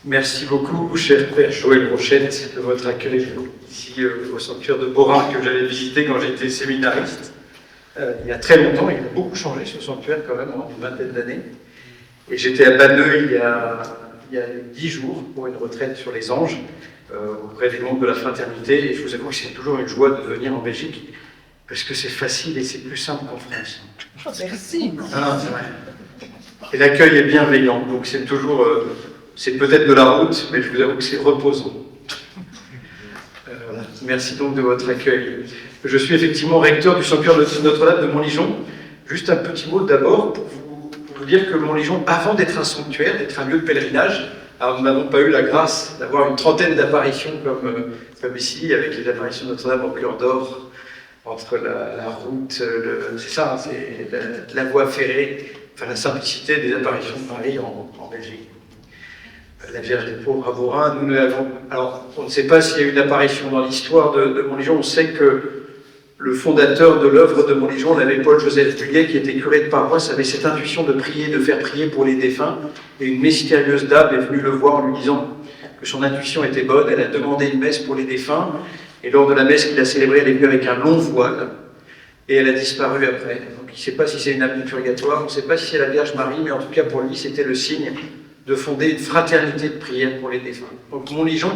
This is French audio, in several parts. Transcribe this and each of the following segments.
Merci beaucoup, cher Père Joël Rochette, de votre accueil ici au sanctuaire de Borin que j'avais visité quand j'étais séminariste. Il y a très longtemps, il a beaucoup changé ce sanctuaire quand même, en une vingtaine d'années. Et j'étais à Banneuil il y a 10 jours pour une retraite sur les anges, auprès des membres de la fraternité. Et je vous avoue que c'est toujours une joie de venir en Belgique, parce que c'est facile et c'est plus simple qu'en France. Merci. Ah, c'est vrai. Et l'accueil est bienveillant, donc c'est toujours... c'est peut-être de la route, mais je vous avoue que c'est reposant. Voilà. Merci donc de votre accueil. Je suis effectivement recteur du sanctuaire de Notre-Dame de Montligeon. Juste un petit mot d'abord pour vous dire que Montligeon, avant d'être un sanctuaire, d'être un lieu de pèlerinage, alors nous n'avons pas eu la grâce d'avoir une trentaine d'apparitions comme ici, avec les apparitions de Notre-Dame au cœur d'or, entre la route, c'est ça, hein, c'est la voie ferrée, enfin la simplicité des apparitions de Marie en Belgique. La Vierge des Pauvres à Borin, nous l'avons. Alors, on ne sait pas s'il y a eu une apparition dans l'histoire de Montligeon. On sait que le fondateur de l'œuvre de Montligeon, l'abbé Paul-Joseph Buguet, qui était curé de paroisse, avait cette intuition de prier, de faire prier pour les défunts. Et une mystérieuse dame est venue le voir en lui disant que son intuition était bonne. Elle a demandé une messe pour les défunts. Et lors de la messe qu'il a célébrée, elle est venue avec un long voile. Et elle a disparu après. Donc, il ne sait pas si c'est une âme du purgatoire, on ne sait pas si c'est la Vierge Marie, mais en tout cas pour lui, c'était le signe de fonder une fraternité de prière pour les défunts. Donc Montligeon,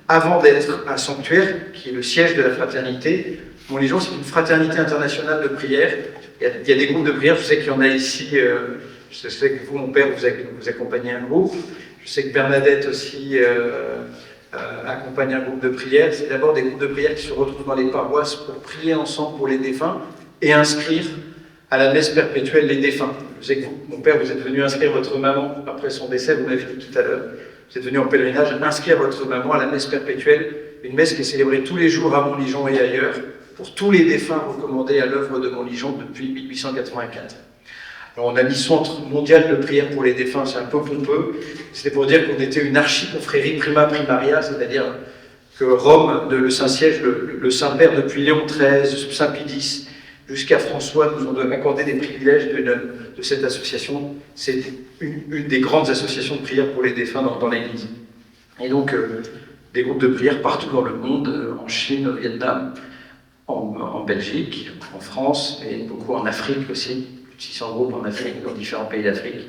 avant d'être un sanctuaire, qui est le siège de la fraternité, Montligeon, c'est une fraternité internationale de prière. Il y a des groupes de prière, je sais qu'il y en a ici, je sais que vous, mon père, vous accompagnez un groupe, je sais que Bernadette aussi accompagne un groupe de prière. C'est d'abord des groupes de prière qui se retrouvent dans les paroisses pour prier ensemble pour les défunts et inscrire à la messe perpétuelle les défunts. Je sais que vous, mon père, vous êtes venu inscrire votre maman après son décès, vous l'avez dit tout à l'heure, vous êtes venu en pèlerinage inscrire votre maman à la messe perpétuelle, une messe qui est célébrée tous les jours à Montligeon et ailleurs, pour tous les défunts recommandés à l'œuvre de Montligeon depuis 1884. Alors on a mis Centre mondial de prière pour les défunts, c'est un peu pompeux, c'était pour dire qu'on était une archiconfrérie prima primaria, c'est-à-dire que Rome, le Saint-Siège, le Saint-Père depuis Léon XIII, Saint Pie X, jusqu'à François, nous ont accordé des privilèges de cette association. C'est une des grandes associations de prière pour les défunts dans l'Église. Et donc, des groupes de prière partout dans le monde, en Chine, au Vietnam, en Belgique, en France, et beaucoup en Afrique aussi. 600 groupes en Afrique, dans différents pays d'Afrique.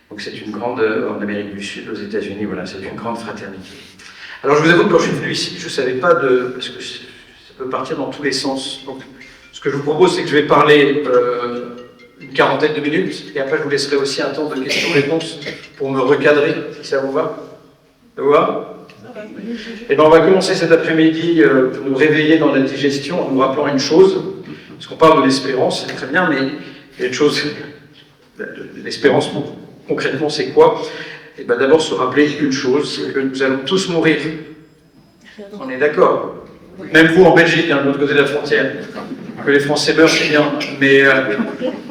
Donc c'est une grande, en Amérique du Sud, aux États-Unis, voilà, c'est une grande fraternité. Alors je vous avoue que quand je suis venu ici, je ne savais pas parce que ça peut partir dans tous les sens. Donc, ce que je vous propose, c'est que je vais parler une quarantaine de minutes, et après je vous laisserai aussi un temps de questions-réponses pour me recadrer, si ça vous va. Ça vous va? Et bien on va commencer cet après-midi pour nous réveiller dans la digestion en nous rappelant une chose, parce qu'on parle de l'espérance, c'est très bien, mais il y a une chose, l'espérance concrètement c'est quoi? Et bien d'abord se rappeler une chose, c'est que nous allons tous mourir. On est d'accord? Même vous en Belgique, hein, de l'autre côté de la frontière. Que les Français meurent, c'est bien, mais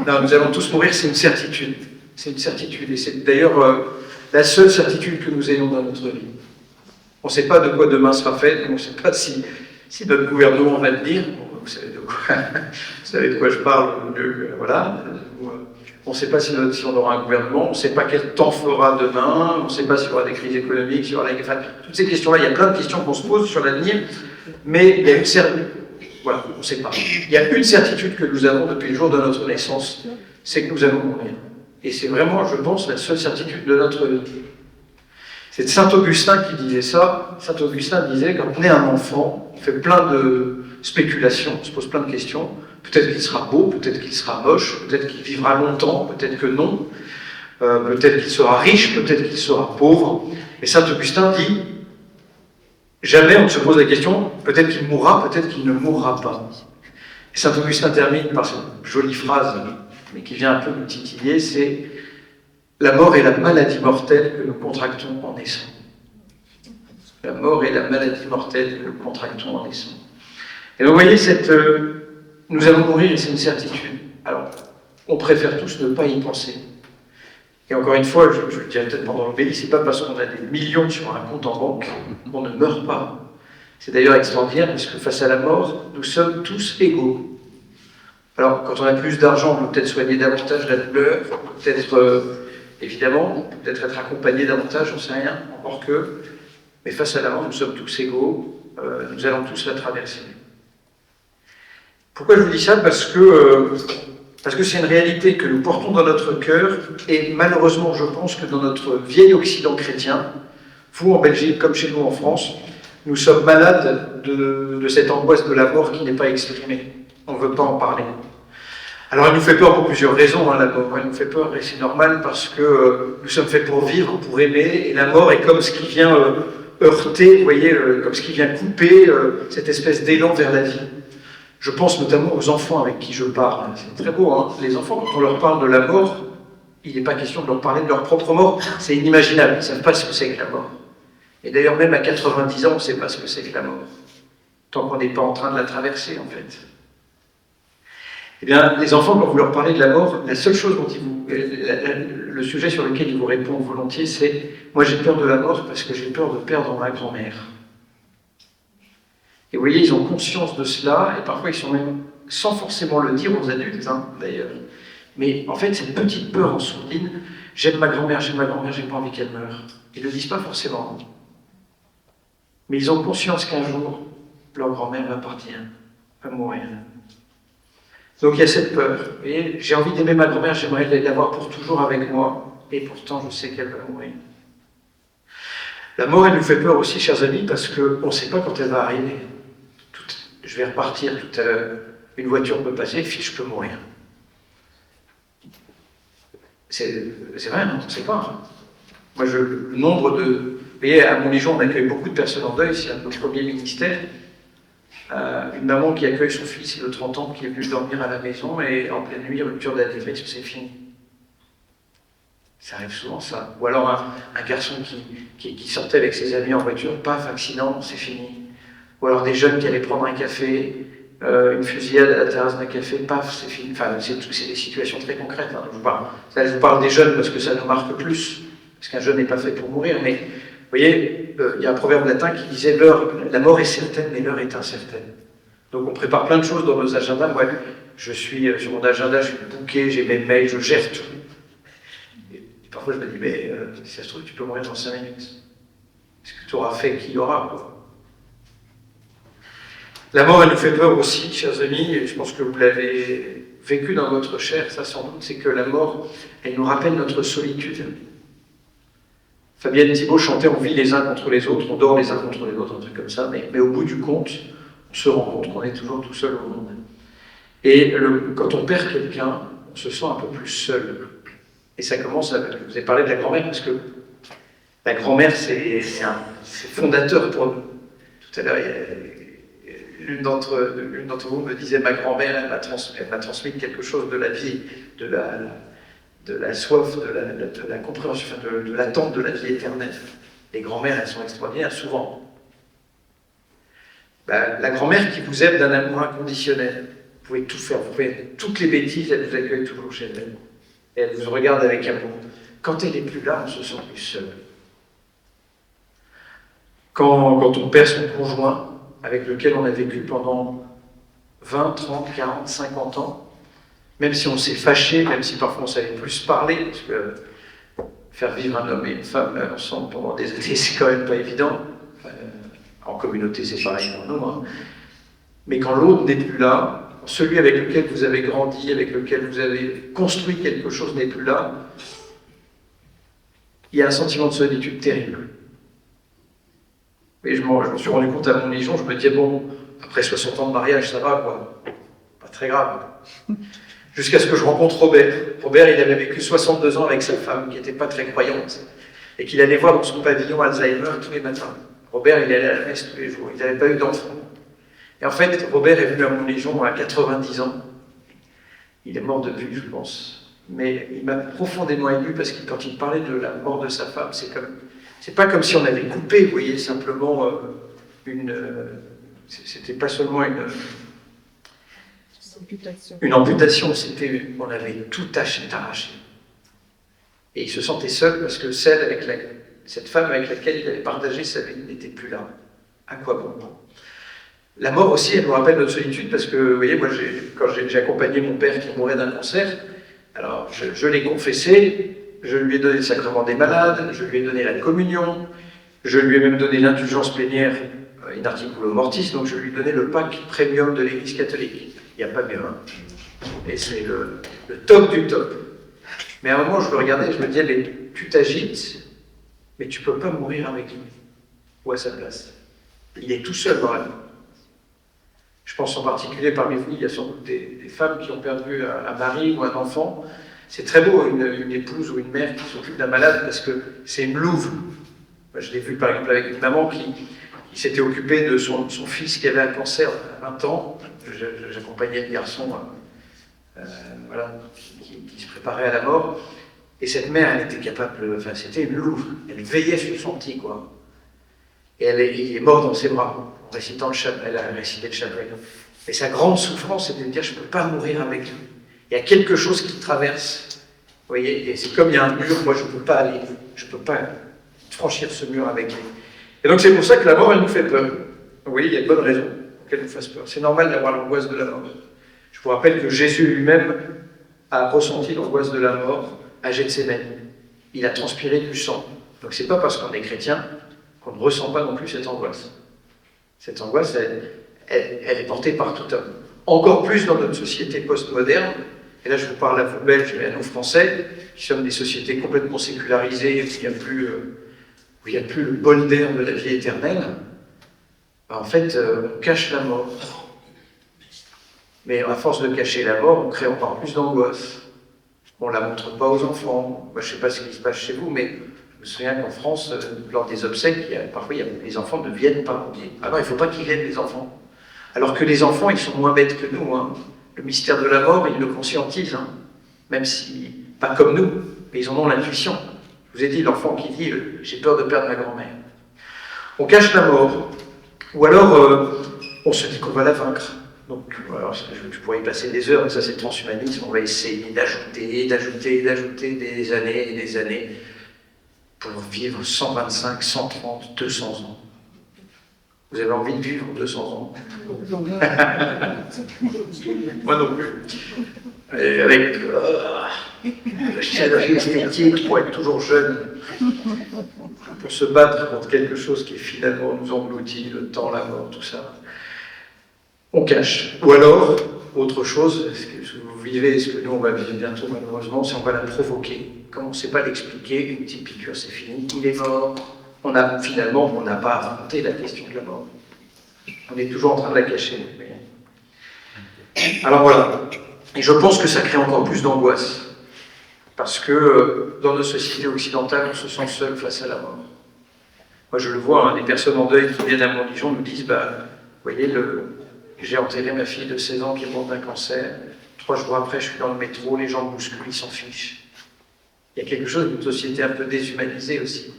non, nous allons tous mourir, c'est une certitude. C'est une certitude, et c'est d'ailleurs la seule certitude que nous ayons dans notre vie. On ne sait pas de quoi demain sera fait, on ne sait pas si notre gouvernement va le dire. Vous savez de quoi je parle, voilà. On ne sait pas si on aura un gouvernement, on ne sait pas quel temps fera demain, on ne sait pas s'il y aura des crises économiques, s'il y aura enfin, toutes ces questions-là, il y a plein de questions qu'on se pose sur l'avenir, mais il y a une certitude. Voilà, on ne sait pas. Il y a une certitude que nous avons depuis le jour de notre naissance, c'est que nous allons mourir. Et c'est vraiment, je pense, la seule certitude de notre vie. C'est Saint Augustin qui disait ça. Saint Augustin disait, quand on est un enfant, on fait plein de spéculations, on se pose plein de questions. Peut-être qu'il sera beau, peut-être qu'il sera moche, peut-être qu'il vivra longtemps, peut-être que non. Peut-être qu'il sera riche, peut-être qu'il sera pauvre. Et Saint Augustin dit, jamais on ne se pose la question, peut-être qu'il mourra, peut-être qu'il ne mourra pas. Et Saint Augustin termine par cette jolie phrase, mais qui vient un peu nous titiller, c'est « La mort est la maladie mortelle que nous contractons en naissant. » La mort est la maladie mortelle que nous contractons en naissant. Et donc vous voyez, nous allons mourir et c'est une certitude. Alors, on préfère tous ne pas y penser. Et encore une fois, je le dirai peut-être pendant l'homélie, c'est pas parce qu'on a des millions sur un compte en banque qu'on ne meurt pas. C'est d'ailleurs extraordinaire, parce que face à la mort, nous sommes tous égaux. Alors, quand on a plus d'argent, on peut peut-être soigner davantage la douleur, peut-être Évidemment, on peut peut-être être accompagné davantage, j'en sais rien, encore que, mais face à la mort, nous sommes tous égaux, nous allons tous la traverser. Pourquoi je vous dis ça? Parce que c'est une réalité que nous portons dans notre cœur, et malheureusement, je pense que dans notre vieil Occident chrétien, vous en Belgique comme chez nous en France, nous sommes malades de cette angoisse de la mort qui n'est pas exprimée. On ne veut pas en parler. Alors elle nous fait peur pour plusieurs raisons, hein, la mort. Elle nous fait peur, et c'est normal parce que nous sommes faits pour vivre, pour aimer, et la mort est comme ce qui vient heurter, vous voyez, comme ce qui vient couper cette espèce d'élan vers la vie. Je pense notamment aux enfants avec qui je parle. C'est très beau, hein. Les enfants, quand on leur parle de la mort, il n'est pas question de leur parler de leur propre mort, c'est inimaginable, ils ne savent pas ce que c'est que la mort. Et d'ailleurs, même à 90 ans, on ne sait pas ce que c'est que la mort, tant qu'on n'est pas en train de la traverser, en fait. Eh bien, les enfants, quand vous leur parlez de la mort, la seule chose dont le sujet sur lequel ils vous répondent volontiers, c'est « Moi, j'ai peur de la mort parce que j'ai peur de perdre ma grand-mère. » Et vous voyez, ils ont conscience de cela, et parfois ils sont même, sans forcément le dire aux adultes, hein, d'ailleurs, mais en fait, cette petite peur en sourdine, « J'aime ma grand-mère, j'ai pas envie qu'elle meure. » Ils ne le disent pas forcément. Mais ils ont conscience qu'un jour, leur grand-mère va partir, va mourir. Donc il y a cette peur. Et j'ai envie d'aimer ma grand-mère, j'aimerais l'avoir pour toujours avec moi, et pourtant je sais qu'elle va mourir. La mort, elle nous fait peur aussi, chers amis, parce qu'on ne sait pas quand elle va arriver. Je vais repartir tout à l'heure, une voiture peut passer, je peux mourir. C'est vrai, on ne sait pas. Moi, le nombre de... Vous voyez, à Montligeon, on accueille beaucoup de personnes en deuil, c'est un de nos premiers ministères. Une maman qui accueille son fils de 30 ans qui est venu dormir à la maison et en pleine nuit, rupture d'anévrisme, c'est fini. Ça arrive souvent, ça. Ou alors un garçon qui sortait avec ses amis en voiture, paf, accident, c'est fini. Ou alors des jeunes qui allaient prendre un café, une fusillade à la terrasse d'un café, paf, c'est fini. Enfin, c'est des situations très concrètes. Hein. Je vous parle des jeunes parce que ça nous marque plus, parce qu'un jeune n'est pas fait pour mourir, mais vous voyez, il y a un proverbe latin qui disait « La mort est certaine, mais l'heure est incertaine ». Donc on prépare plein de choses dans nos agendas. Moi, je suis sur mon agenda, je suis booké, j'ai mes mails, je gère tout. Et parfois je me dis, mais si ça se trouve, tu peux mourir dans 5 minutes. Est-ce que tu auras fait qu'il y aura, quoi. La mort, elle nous fait peur aussi, chers amis, et je pense que vous l'avez vécu dans votre chair, ça sans doute, c'est que la mort, elle nous rappelle notre solitude. Fabienne Thibault chantait « On vit les uns contre les autres, on dort les uns contre les autres », un truc comme ça, mais au bout du compte, on se rend compte qu'on est toujours tout seul au monde. Et quand on perd quelqu'un, on se sent un peu plus seul. Et ça commence à... Je vous ai parlé de la grand-mère, parce que la grand-mère, c'est fondateur pour nous. Tout à l'heure, l'une d'entre vous me disait « Ma grand-mère, elle m'a transmis quelque chose de la vie, de la soif, de la compréhension, de l'attente de la vie éternelle. » Les grand-mères, elles sont extraordinaires, souvent. La grand-mère qui vous aime d'un amour inconditionnel, vous pouvez tout faire, vous pouvez toutes les bêtises, elle vous accueille toujours chez elle. Et elle vous regarde avec amour. Quand elle n'est plus là, on se sent plus seul. Quand on perd son conjoint, avec lequel on a vécu pendant 20, 30, 40, 50 ans, même si on s'est fâché, même si parfois on savait plus parler, parce que faire vivre un homme et une femme ensemble pendant des années, c'est quand même pas évident. En communauté, c'est pareil pour nous. Hein. Mais quand l'autre n'est plus là, celui avec lequel vous avez grandi, avec lequel vous avez construit quelque chose n'est plus là, il y a un sentiment de solitude terrible. Et je m'en suis rendu compte à Montligeon, je me disais, bon, après 60 ans de mariage, ça va, quoi. Pas très grave. Jusqu'à ce que je rencontre Robert. Robert, il avait vécu 62 ans avec sa femme, qui n'était pas très croyante, et qu'il allait voir dans son pavillon Alzheimer tous les matins. Robert, il allait à la messe tous les jours, il n'avait pas eu d'enfant. Et en fait, Robert est venu à Montligeon à 90 ans. Il est mort depuis, je pense. Mais il m'a profondément ému parce que quand il parlait de la mort de sa femme, c'est pas comme si on avait coupé, vous voyez, simplement c'était pas seulement une amputation, on avait tout arraché. Et il se sentait seul parce que cette femme avec laquelle il avait partagé sa vie n'était plus là. À quoi bon? La mort aussi, elle nous rappelle notre solitude parce que, vous voyez, moi, quand j'ai accompagné mon père qui mourait d'un cancer, alors je l'ai confessé, je lui ai donné le sacrement des malades, je lui ai donné la communion, je lui ai même donné l'indulgence plénière in articulo mortis, donc je lui ai donné le pack premium de l'Église catholique. Il n'y a pas mieux, hein. Et c'est le top du top. Mais à un moment, je le regardais et je me disais, mais tu t'agites, mais tu ne peux pas mourir avec lui, ou à sa place. Il est tout seul dans la vie. Je pense en particulier parmi vous, il y a sans doute des femmes qui ont perdu un mari ou un enfant. C'est très beau, une épouse ou une mère qui s'occupe d'un malade, parce que c'est une louve. Moi, je l'ai vu par exemple avec une maman qui s'était occupée de son fils qui avait un cancer à 20 ans. J'accompagnais le garçon voilà, qui se préparait à la mort. Et cette mère, elle était capable, enfin c'était une louve. Elle veillait sur son petit, quoi. Et il est mort dans ses bras, en récitant elle a récité le chapelet. Et sa grande souffrance, c'était de dire, je ne peux pas mourir avec lui. Il y a quelque chose qui traverse. Vous voyez, et c'est comme il y a un mur, moi je ne peux pas aller, je ne peux pas franchir ce mur avec lui. Et donc c'est pour ça que la mort, elle nous fait peur. Vous voyez, il y a de bonnes raisons pour qu'elle nous fasse peur. C'est normal d'avoir l'angoisse de la mort. Je vous rappelle que Jésus lui-même a ressenti l'angoisse de la mort à Gethsémani. Il a transpiré du sang. Donc c'est pas parce qu'on est chrétien qu'on ne ressent pas non plus cette angoisse. Cette angoisse, elle est portée par tout homme. Encore plus dans notre société postmoderne, et là je vous parle à vous Belges et à nous Français, qui sommes des sociétés complètement sécularisées, où il n'y a plus le bol d'air de la vie éternelle. En fait, on cache la mort. Mais à force de cacher la mort, on crée encore plus d'angoisse. On ne la montre pas aux enfants. Moi, je ne sais pas ce qui se passe chez vous, mais je me souviens qu'en France, lors des obsèques, parfois les enfants ne viennent pas. On dit, ah non, il ne faut pas qu'ils viennent, les enfants. Alors que les enfants, ils sont moins bêtes que nous. Hein. Le mystère de la mort, ils le conscientisent. Hein. Même si, pas comme nous, mais ils en ont l'intuition. Je vous ai dit, l'enfant qui dit, j'ai peur de perdre ma grand-mère. On cache la mort. Ou alors, on se dit qu'on va la vaincre. Donc, alors, je pourrais y passer des heures, mais ça c'est le transhumanisme. On va essayer d'ajouter des années et des années pour vivre 125, 130, 200 ans. Vous avez envie de vivre 200 ans? Moi non plus. Et avec la chirurgie esthétique pour être toujours jeune, pour se battre contre quelque chose qui finalement nous engloutit, le temps, la mort, tout ça. On cache. Ou alors, autre chose, ce que vous vivez, ce que nous on va vivre bientôt malheureusement, c'est on va la provoquer. Comme on ne sait pas l'expliquer, une petite piqûre, c'est fini, il est mort. On n'a pas affronté la question de la mort. On est toujours en train de la cacher. Alors voilà. Et je pense que ça crée encore plus d'angoisse. Parce que dans nos sociétés occidentales, on se sent seul face à la mort. Moi je le vois, hein, des personnes en deuil qui viennent à mon Dijon nous disent, vous voyez, j'ai enterré ma fille de 16 ans qui est morte d'un cancer. 3 jours après, je suis dans le métro, les gens me bousculent, ils s'en fichent. Il y a quelque chose d'une société un peu déshumanisée aussi.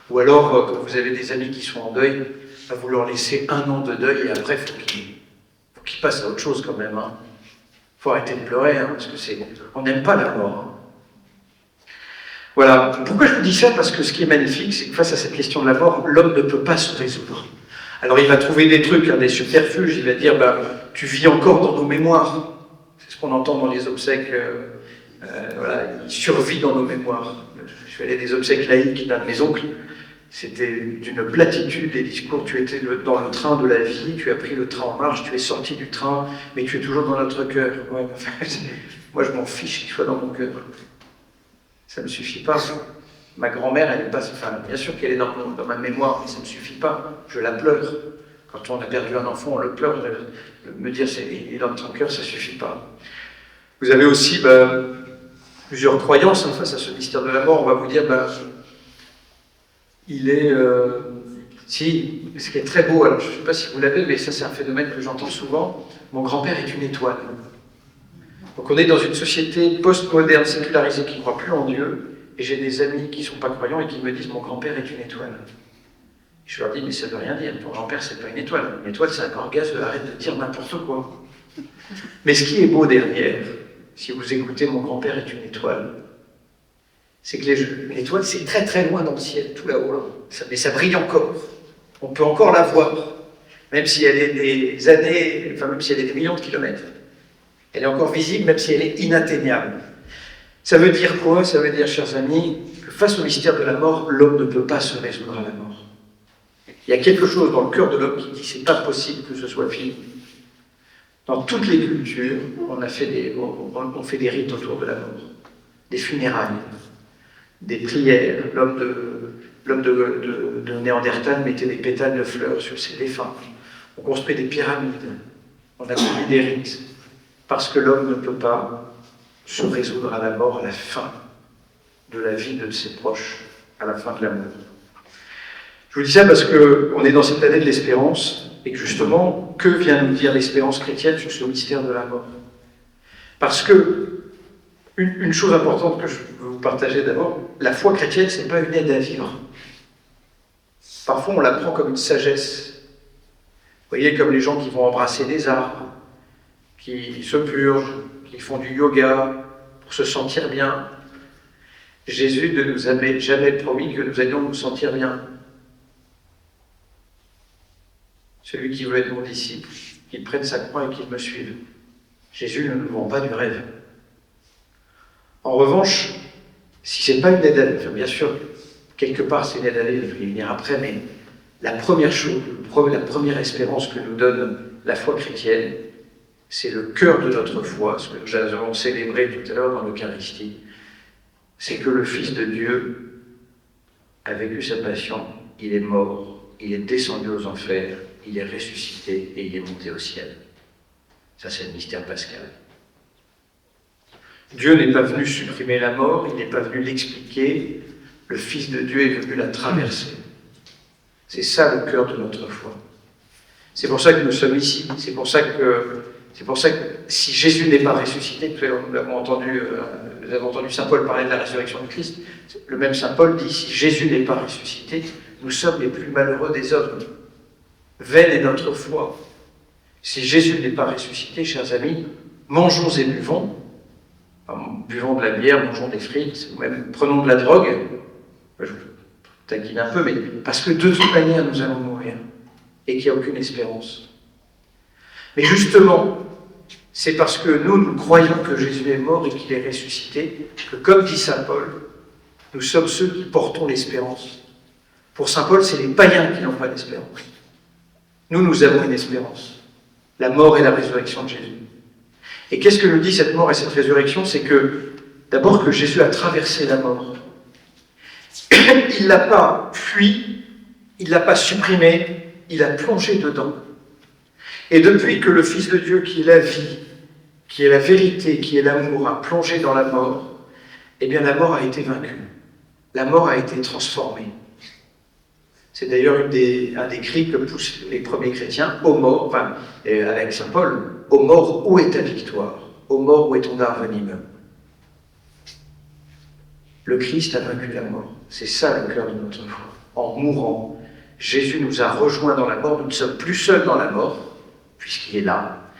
Ou alors, quand vous avez des amis qui sont en deuil, vous leur laissez 1 an de deuil et après, il faut qu'ils passent à autre chose quand même. Hein. Faut arrêter de pleurer, hein, parce que on n'aime pas la mort. Hein. Voilà. Pourquoi je vous dis ça? Parce que ce qui est magnifique, c'est que face à cette question de la mort, l'homme ne peut pas se résoudre. Alors il va trouver des trucs, hein, des subterfuges, il va dire, tu vis encore dans nos mémoires. C'est ce qu'on entend dans les obsèques, voilà, il survit dans nos mémoires. Je suis allé à des obsèques laïques d'un de mes oncles, c'était d'une platitude, les discours, tu étais dans le train de la vie, tu as pris le train en marche, tu es sorti du train, mais tu es toujours dans notre cœur. Ouais, enfin, moi je m'en fiche qu'il soit dans mon cœur. Ça ne me suffit pas. Ma grand-mère, elle est pas, enfin, bien sûr qu'elle est dans ma mémoire, mais ça ne me suffit pas. Je la pleure. Quand on a perdu un enfant, on le pleure. Me dire il est dans ton cœur, ça ne suffit pas. Vous avez aussi plusieurs croyances hein, face à ce mystère de la mort. On va vous dire, il est... si, ce qui est très beau, alors je ne sais pas si vous l'avez, mais ça c'est un phénomène que j'entends souvent. Mon grand-père est une étoile. Donc on est dans une société post-moderne, sécularisée, qui ne croit plus en Dieu. Et j'ai des amis qui ne sont pas croyants et qui me disent « mon grand-père est une étoile ». Je leur dis « mais ça ne veut rien dire, ton grand-père c'est pas une étoile. Une étoile c'est un corps gazeux, arrête de dire n'importe quoi ». Mais ce qui est beau derrière, si vous écoutez « mon grand-père est une étoile », c'est que l'étoile c'est très très loin dans le ciel, tout là-haut, là. Mais ça brille encore. On peut encore la voir, même si elle est des années, enfin même si elle est des millions de kilomètres. Elle est encore visible, même si elle est inatteignable. Ça veut dire quoi? Ça veut dire, chers amis, que face au mystère de la mort, l'homme ne peut pas se résoudre à la mort. Il y a quelque chose dans le cœur de l'homme qui dit c'est pas possible que ce soit fini. Dans toutes les cultures, on fait des rites autour de la mort, des funérailles, des prières. L'homme de Néandertal mettait des pétales de fleurs sur ses défunts. On construit des pyramides, on a construit des rites, parce que l'homme ne peut pas se résoudre à la mort à la fin de la vie de ses proches, à la fin de l'amour. Je vous dis ça parce qu'on est dans cette année de l'espérance, et que justement, que vient nous dire l'espérance chrétienne sur ce mystère de la mort? Parce que, une chose importante que je veux vous partager d'abord, la foi chrétienne, ce n'est pas une aide à vivre. Parfois, on la prend comme une sagesse. Vous voyez, comme les gens qui vont embrasser des arbres, qui se purgent, qui font du yoga pour se sentir bien. Jésus ne nous avait jamais promis que nous allions nous sentir bien. Celui qui veut être mon disciple, qu'il prenne sa croix et qu'il me suive. Jésus ne nous vend pas du rêve. En revanche, si ce n'est pas une aide à vivre, bien sûr, quelque part c'est une aide à vivre, il va y venir après, mais la première chose, la première espérance que nous donne la foi chrétienne, c'est le cœur de notre foi, ce que nous avons célébré tout à l'heure dans l'Eucharistie, c'est que le Fils de Dieu a vécu sa passion, il est mort, il est descendu aux enfers, il est ressuscité et il est monté au ciel. Ça, c'est le mystère pascal. Dieu n'est pas venu supprimer la mort, il n'est pas venu l'expliquer, le Fils de Dieu est venu la traverser. C'est ça le cœur de notre foi. C'est pour ça que nous sommes ici, c'est pour ça que si Jésus n'est pas ressuscité, nous avons entendu Saint Paul parler de la résurrection du Christ, le même Saint Paul dit, si Jésus n'est pas ressuscité, nous sommes les plus malheureux des hommes. Vaine est notre foi. Si Jésus n'est pas ressuscité, chers amis, mangeons et buvons, buvons de la bière, mangeons des frites, ou même prenons de la drogue, je vous taquine un peu, mais parce que de toute manière nous allons mourir, et qu'il n'y a aucune espérance. Mais justement, c'est parce que nous croyons que Jésus est mort et qu'il est ressuscité, que comme dit Saint Paul, nous sommes ceux qui portons l'espérance. Pour Saint Paul, c'est les païens qui n'ont pas d'espérance. Nous avons une espérance. La mort et la résurrection de Jésus. Et qu'est-ce que nous dit cette mort et cette résurrection? C'est que, d'abord, que Jésus a traversé la mort. Il ne l'a pas fui, il ne l'a pas supprimé, il a plongé dedans. Et depuis que le Fils de Dieu, qui est la vie, qui est la vérité, qui est l'amour, a plongé dans la mort, eh bien la mort a été vaincue. La mort a été transformée. C'est d'ailleurs un des cris que poussent les premiers chrétiens, ô mort, avec Saint Paul, ô mort, où est ta victoire? Ô mort, où est ton art venimeux? Le Christ a vaincu la mort. C'est ça le cœur de notre foi. En mourant, Jésus nous a rejoints dans la mort, nous ne sommes plus seuls dans la mort, puisqu'il est là,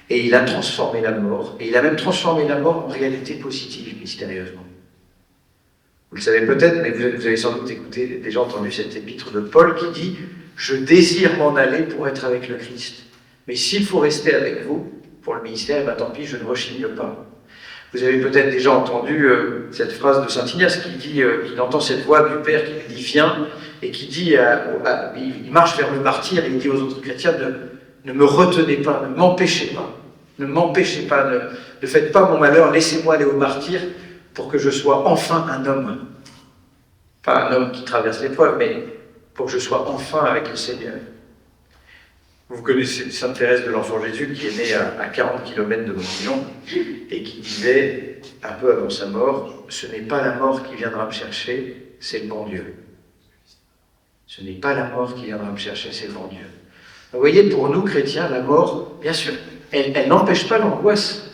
et il a transformé la mort, et il a même transformé la mort en réalité positive, mystérieusement. Vous le savez peut-être, mais vous avez sans doute déjà entendu cette épître de Paul qui dit « Je désire m'en aller pour être avec le Christ. Mais s'il faut rester avec vous, pour le ministère, tant pis, je ne rechigne pas. » Vous avez peut-être déjà entendu cette phrase de saint Ignace qui dit qu'il entend cette voix du Père qui lui dit « Viens » et qui dit, il marche vers le martyr et il dit aux autres chrétiens ne me retenez pas, ne m'empêchez pas, ne faites pas mon malheur, laissez-moi aller au martyr pour que je sois enfin un homme. Pas un homme qui traverse l'épreuve, mais pour que je sois enfin avec le Seigneur. Vous connaissez Sainte Thérèse de l'Enfant Jésus, qui est née à 40 km de Montillon, et qui disait, un peu avant sa mort, « Ce n'est pas la mort qui viendra me chercher, c'est le bon Dieu. » Ce n'est pas la mort qui viendra me chercher, c'est le bon Dieu. Vous voyez, pour nous, chrétiens, la mort, bien sûr, elle n'empêche pas l'angoisse.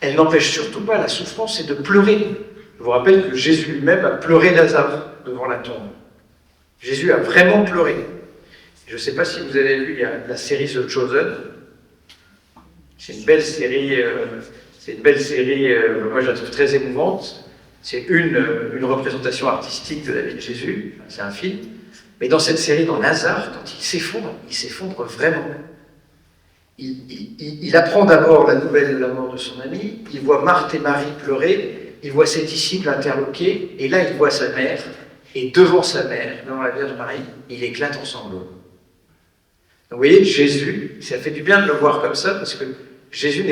Elle n'empêche surtout pas la souffrance et de pleurer. Je vous rappelle que Jésus lui-même a pleuré Lazare devant la tombe. Jésus a vraiment pleuré. Je ne sais pas si vous avez vu, il y a la série The Chosen. C'est une belle série, moi je la trouve très émouvante. C'est une représentation artistique de la vie de Jésus, c'est un film. Mais dans cette série, dans Lazare, quand il s'effondre vraiment. Il apprend d'abord la nouvelle de la mort de son ami, il voit Marthe et Marie pleurer, il voit ses disciples interloqués, et là il voit sa mère, et devant sa mère, devant la Vierge Marie, il éclate en sanglots. Donc vous voyez, Jésus, ça fait du bien de le voir comme ça, parce que Jésus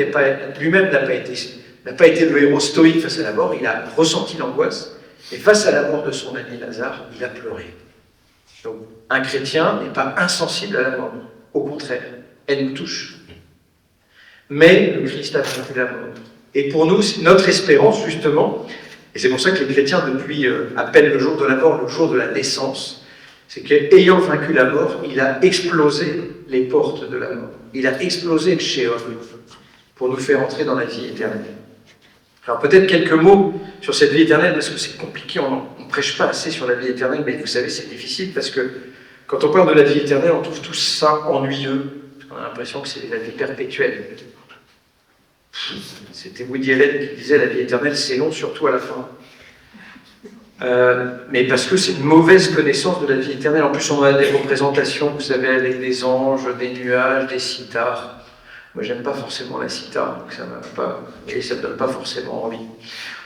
lui-même n'a pas été le héros stoïque face à la mort, il a ressenti l'angoisse, et face à la mort de son ami Lazare, il a pleuré. Donc un chrétien n'est pas insensible à la mort, au contraire, elle nous touche. Mais le Christ a vaincu la mort. Et pour nous, notre espérance, justement, et c'est pour ça que les chrétiens, depuis, appellent le jour de la mort le jour de la naissance, c'est qu'ayant vaincu la mort, il a explosé les portes de la mort. Il a explosé le Sheol pour nous faire entrer dans la vie éternelle. Alors peut-être quelques mots sur cette vie éternelle, parce que c'est compliqué, on ne prêche pas assez sur la vie éternelle, mais vous savez, c'est difficile, parce que quand on parle de la vie éternelle, on trouve tout ça ennuyeux. On a l'impression que c'est la vie perpétuelle. C'était Woody Allen qui disait la vie éternelle c'est long, surtout à la fin. Mais parce que c'est une mauvaise connaissance de la vie éternelle. En plus on a des représentations, vous savez, avec des anges, des nuages, des cithars. Moi j'aime pas forcément la cithare, donc ça me donne pas forcément envie.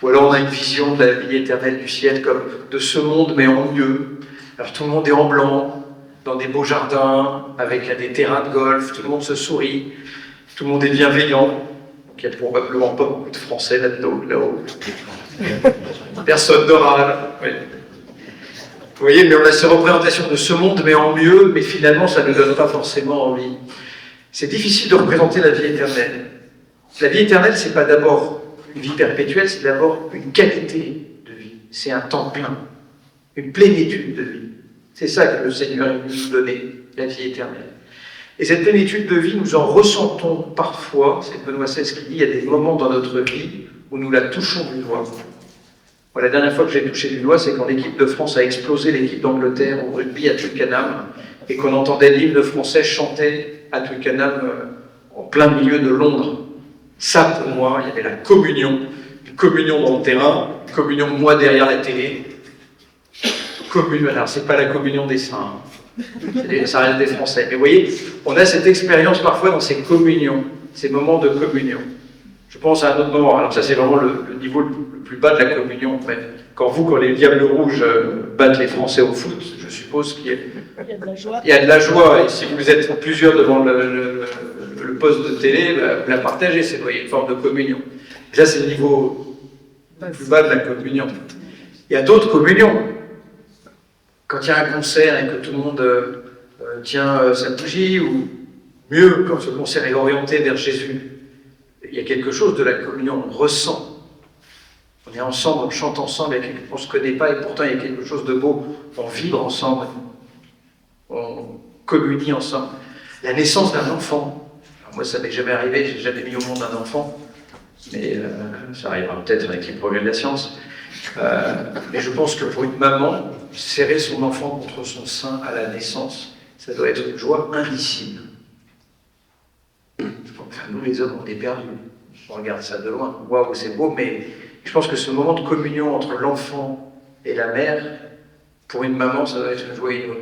Ou alors on a une vision de la vie éternelle du ciel comme de ce monde mais en mieux. Alors tout le monde est en blanc, dans des beaux jardins, avec des terrains de golf, tout le monde se sourit, tout le monde est bienveillant. Il n'y a probablement pas beaucoup de Français là-haut. Personne d'oral. Oui. Vous voyez, mais on a ces représentations de ce monde, mais en mieux, mais finalement, ça ne nous donne pas forcément envie. C'est difficile de représenter la vie éternelle. La vie éternelle, ce n'est pas d'abord une vie perpétuelle, c'est d'abord une qualité de vie. C'est un temps plein, une plénitude de vie. C'est ça que le Seigneur est venu nous donner, la vie éternelle. Et cette plénitude de vie, nous en ressentons parfois, c'est Benoît XVI qui dit, il y a des moments dans notre vie où nous la touchons du doigt. Moi, la dernière fois que j'ai touché du doigt, c'est quand l'équipe de France a explosé l'équipe d'Angleterre au rugby à Twickenham, et qu'on entendait l'hymne français chanter à Twickenham en plein milieu de Londres. Ça, pour moi, il y avait la communion, une communion dans le terrain, une communion moi derrière la télé. Communion, alors c'est pas la communion des saints, ça reste des Français. Mais vous voyez, on a cette expérience parfois dans ces communions, ces moments de communion. Je pense à un autre moment, alors ça c'est vraiment le niveau le plus bas de la communion. Mais quand les Diables Rouges battent les Français au foot, je suppose qu'il y a de la joie. Il y a de la joie, et si vous êtes plusieurs devant le poste de télé, vous la partagez, c'est une forme de communion. Et ça c'est le niveau le plus bas de la communion. Il y a d'autres communions. Quand il y a un concert et que tout le monde tient sa bougie, ou mieux, quand ce concert est orienté vers Jésus, il y a quelque chose de la communion, on ressent. On est ensemble, on chante ensemble, on ne se connaît pas et pourtant il y a quelque chose de beau. On vibre ensemble, on communie ensemble. La naissance d'un enfant, alors moi ça m'est jamais arrivé, j'ai jamais mis au monde un enfant, mais ça arrivera peut-être avec les progrès de la science. Mais je pense que pour une maman, serrer son enfant contre son sein à la naissance, ça doit être une joie indicible. Enfin, nous les hommes, on est perdus. On regarde ça de loin. Waouh, c'est beau, mais je pense que ce moment de communion entre l'enfant et la mère, pour une maman, ça doit être une joie inouïe.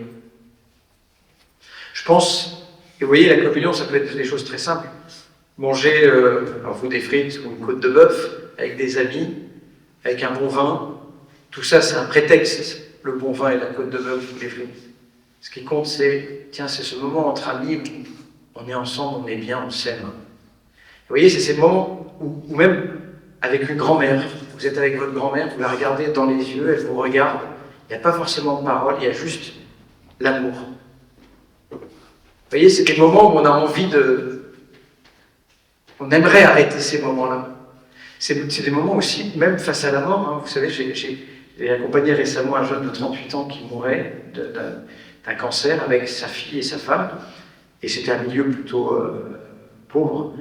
Je pense, et vous voyez, la communion, ça peut être des choses très simples. Manger, alors vous, des frites ou une côte de bœuf avec des amis, avec un bon vin, tout ça c'est un prétexte, le bon vin et la côte de bœuf ou les frites. Ce qui compte c'est, tiens, c'est ce moment entre amis où on est ensemble, on est bien, on s'aime. Vous voyez, c'est ces moments où même avec une grand-mère, vous êtes avec votre grand-mère, vous la regardez dans les yeux, elle vous regarde, il n'y a pas forcément de parole, il y a juste l'amour. Vous voyez, c'est des moments où on a envie on aimerait arrêter ces moments-là. C'est des moments aussi, même face à la mort, hein, vous savez, j'ai accompagné récemment un jeune de 38 ans qui mourait d'un cancer avec sa fille et sa femme, et c'était un milieu plutôt pauvre,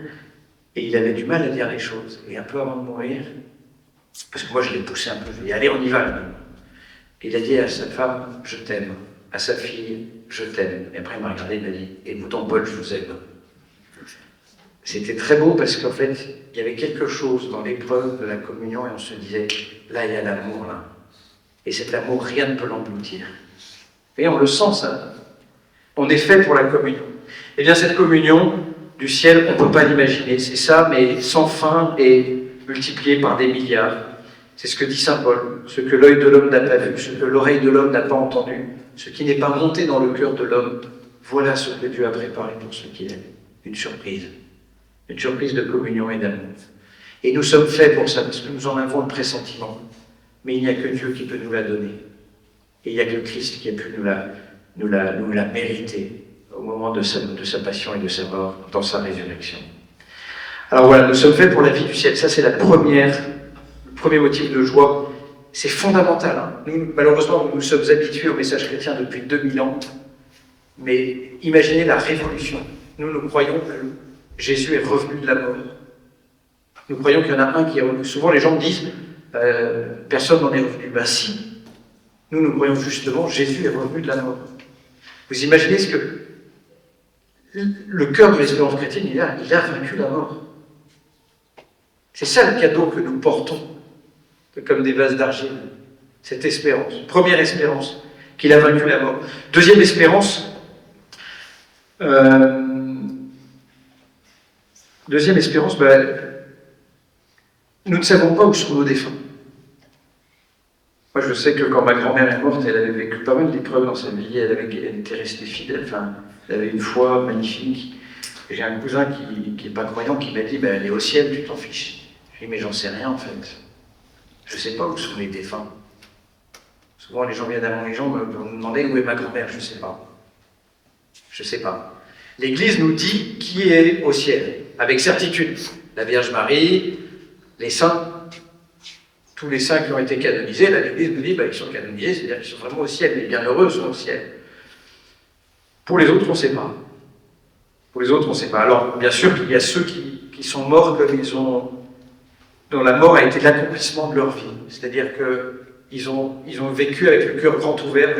et il avait du mal à dire les choses. Et un peu avant de mourir, parce que moi je l'ai poussé un peu, je lui ai dit, allez, on y va maintenant. Et il a dit à sa femme, je t'aime, à sa fille, je t'aime. Et après il m'a regardé, il m'a dit, et vous, ton Paul, je vous aime. C'était très beau parce qu'en fait, il y avait quelque chose dans l'épreuve de la communion et on se disait, là, il y a l'amour, là. Et cet amour, rien ne peut l'engloutir. Et on le sent, ça. On est fait pour la communion. Eh bien, cette communion du ciel, on ne peut pas l'imaginer. C'est ça, mais sans fin et multiplié par des milliards. C'est ce que dit saint Paul, ce que l'œil de l'homme n'a pas vu, ce que l'oreille de l'homme n'a pas entendu, ce qui n'est pas monté dans le cœur de l'homme, voilà ce que Dieu a préparé pour ceux qu'il aime. Une surprise de communion et d'amour. Et nous sommes faits pour ça, parce que nous en avons le pressentiment. Mais il n'y a que Dieu qui peut nous la donner. Et il n'y a que Christ qui a pu nous la mériter au moment de sa passion et de sa mort, dans sa résurrection. Alors voilà, nous sommes faits pour la vie du ciel. Ça, c'est le premier motif de joie. C'est fondamental. Hein. Nous, malheureusement, nous nous sommes habitués au message chrétien depuis 2000 ans. Mais imaginez la révolution. Nous croyons que Jésus est revenu de la mort. Nous croyons qu'il y en a un qui est revenu. Souvent, les gens me disent personne n'en est revenu. Ben si. Nous croyons justement Jésus est revenu de la mort. Vous imaginez ce que le cœur de l'espérance chrétienne, il a vaincu la mort. C'est ça le cadeau que nous portons, comme des vases d'argile. Cette espérance. Première espérance, qu'il a vaincu la mort. Deuxième espérance, nous ne savons pas où sont nos défunts. Moi, je sais que quand ma grand-mère est morte, elle avait vécu pas mal d'épreuves dans sa vie. Elle était restée fidèle. Enfin, elle avait une foi magnifique. Et j'ai un cousin qui n'est pas croyant qui m'a dit elle est au ciel, tu t'en fiches. Je lui ai dit mais j'en sais rien en fait. Je ne sais pas où sont les défunts. Souvent, les gens viennent à mon légion me demander où est ma grand-mère. Je ne sais pas. Je ne sais pas. L'Église nous dit qui est au ciel, avec certitude. La Vierge Marie, les saints. Tous les saints qui ont été canonisés, là, l'Église nous dit ils sont canonisés, c'est-à-dire qu'ils sont vraiment au ciel, les bienheureux sont au ciel. Pour les autres, on ne sait pas. Pour les autres, on ne sait pas. Alors, bien sûr, il y a ceux qui sont morts dont la mort a été l'accomplissement de leur vie. C'est-à-dire qu'ils ont vécu avec le cœur grand ouvert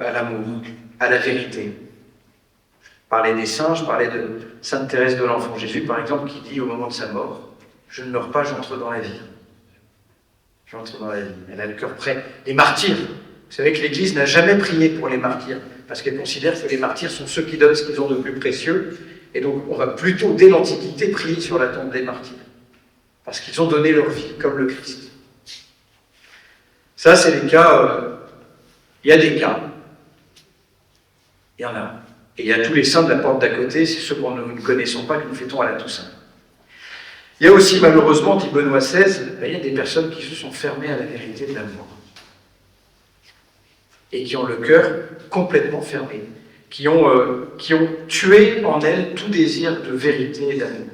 à l'amour, à la vérité. Je parlais des saints, je parlais de Sainte Thérèse de l'Enfant Jésus, par exemple, qui dit au moment de sa mort, « Je ne meurs pas, j'entre dans la vie. » J'entre dans la vie. Elle a le cœur prêt. Les martyrs. Vous savez que l'Église n'a jamais prié pour les martyrs, parce qu'elle considère que les martyrs sont ceux qui donnent ce qu'ils ont de plus précieux, et donc on va plutôt, dès l'Antiquité, prier sur la tombe des martyrs, parce qu'ils ont donné leur vie, comme le Christ. Ça, c'est les cas... Il y a des cas. Il y en a. Et il y a tous les saints de la porte d'à côté, c'est ceux que nous ne connaissons pas, que nous fêtons à la Toussaint. Il y a aussi, malheureusement, dit Benoît XVI, il y a des personnes qui se sont fermées à la vérité de l'amour. Et qui ont le cœur complètement fermé. Qui ont tué en elles tout désir de vérité et d'amour.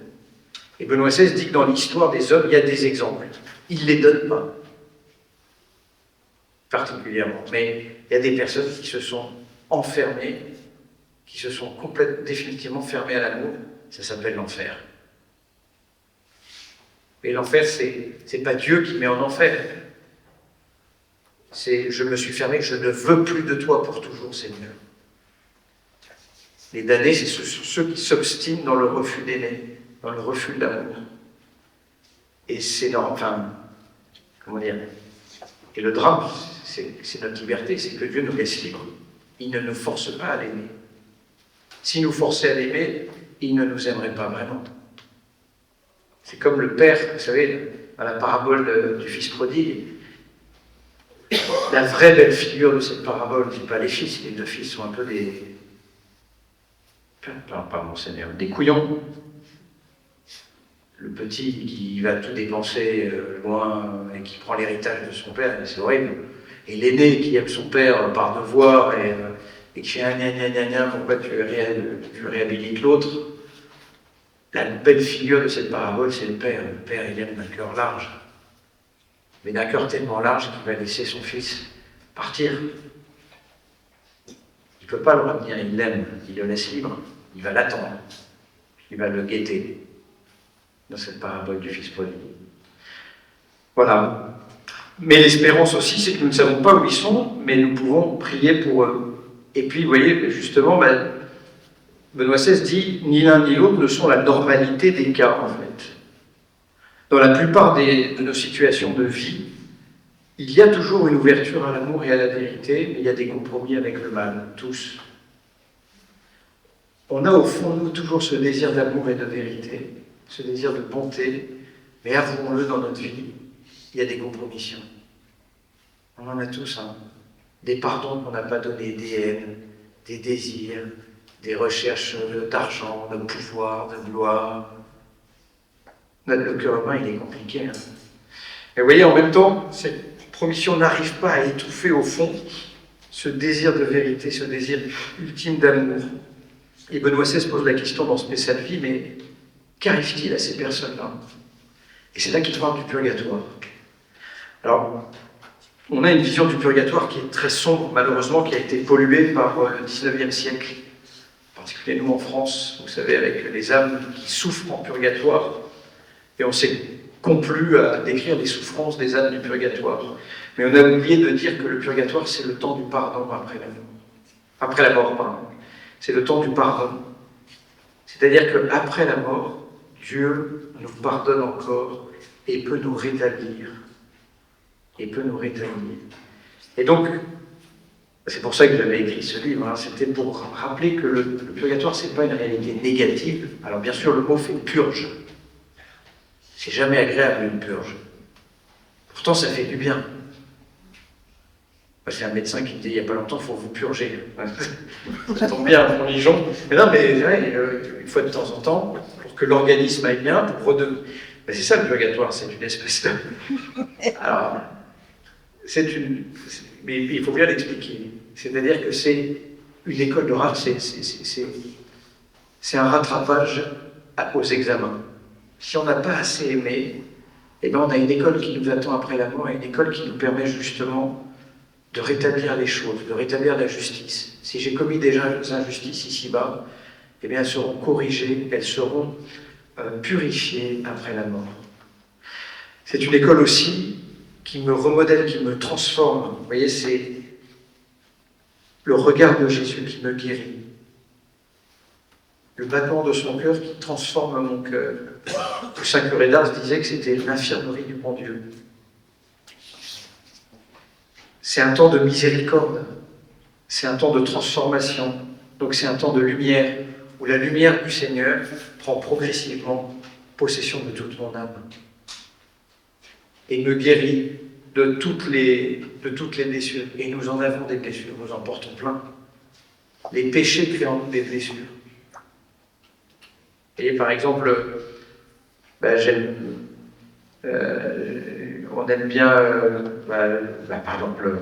Et Benoît XVI dit que dans l'histoire des hommes, il y a des exemples. Il ne les donne pas, particulièrement. Mais il y a des personnes qui se sont enfermées, qui se sont définitivement fermées à l'amour. Ça s'appelle l'enfer. Mais l'enfer, c'est pas Dieu qui met en enfer. C'est je me suis fermé, je ne veux plus de toi pour toujours, Seigneur. Les damnés, c'est ceux qui s'obstinent dans le refus d'aimer, dans le refus de l'amour. Et c'est comment dire. Et le drame, c'est notre liberté, c'est que Dieu nous laisse libres. Il ne nous force pas à l'aimer. S'il nous forçait à l'aimer, il ne nous aimerait pas vraiment. C'est comme le père, vous savez, dans la parabole du fils prodigue. La vraie belle figure de cette parabole, c'est pas les fils, les deux fils sont un peu pardon Seigneur, des couillons. Le petit qui va tout dépenser loin et qui prend l'héritage de son père, c'est horrible. Et l'aîné qui aime son père par devoir et qui fait un gna pourquoi tu réhabilites l'autre. La belle figure de cette parabole, c'est le père. Le père, il aime d'un cœur large. Mais d'un cœur tellement large qu'il va laisser son fils partir. Il ne peut pas le retenir, il l'aime, il le laisse libre, il va l'attendre, il va le guetter dans cette parabole du fils prodigue. Voilà. Mais l'espérance aussi, c'est que nous ne savons pas où ils sont, mais nous pouvons prier pour eux. Et puis, vous voyez, justement, Benoît XVI dit « Ni l'un ni l'autre ne sont la normalité des cas, en fait. » Dans la plupart de nos situations de vie, il y a toujours une ouverture à l'amour et à la vérité, mais il y a des compromis avec le mal, tous. On a au fond, nous, toujours ce désir d'amour et de vérité, ce désir de bonté, mais avouons-le dans notre vie, il y a des compromissions. On en a tous, hein. Des pardons qu'on n'a pas donnés, des haines, des désirs, des recherches d'argent, de pouvoir, de gloire. Le cœur humain, il est compliqué. Hein. Et vous voyez, en même temps, cette compromission n'arrive pas à étouffer au fond ce désir de vérité, ce désir ultime d'amour. Et Benoît XVI pose la question dans Spécial Vie, mais qu'arrive-t-il à ces personnes-là? Et c'est là qu'il parle du purgatoire. Alors, on a une vision du purgatoire qui est très sombre, malheureusement, qui a été polluée par le XIXe siècle, en particulier nous en France, vous savez, avec les âmes qui souffrent en purgatoire, et on s'est complu à décrire les souffrances des âmes du purgatoire. Mais on a oublié de dire que le purgatoire, c'est le temps du pardon après la mort. Après la mort, pardon. C'est le temps du pardon. C'est-à-dire qu'après la mort, Dieu nous pardonne encore et peut nous rétablir. Et peut nous rétablir. Et donc, c'est pour ça que j'avais écrit ce livre, hein, c'était pour rappeler que le purgatoire, c'est pas une réalité négative. Alors bien sûr, le mot fait purge. C'est jamais agréable une purge. Pourtant, ça fait du bien. C'est un médecin qui me dit il n'y a pas longtemps, il faut vous purger. Ça tombe bien à Montligeon. Mais non, mais ouais, une fois de temps en temps, pour que l'organisme aille bien, pour redevenir. C'est ça le purgatoire, c'est une espèce de. Alors, mais il faut bien l'expliquer. C'est-à-dire que c'est une école de race, c'est un rattrapage aux examens. Si on n'a pas assez aimé, eh ben on a une école qui nous attend après la mort, et une école qui nous permet justement de rétablir les choses, de rétablir la justice. Si j'ai commis des injustices ici-bas, eh bien elles seront corrigées, elles seront purifiées après la mort. C'est une école aussi qui me remodèle, qui me transforme. Vous voyez, c'est le regard de Jésus qui me guérit. Le battement de son cœur qui transforme mon cœur. Saint Curé d'Ars disait que c'était l'infirmerie du bon Dieu. C'est un temps de miséricorde, c'est un temps de transformation, donc c'est un temps de lumière, où la lumière du Seigneur prend progressivement possession de toute mon âme et me guérit de toutes les blessures. Et nous en avons des blessures, nous en portons plein. Les péchés créent en nous des blessures. Et par exemple, on aime bien, par exemple,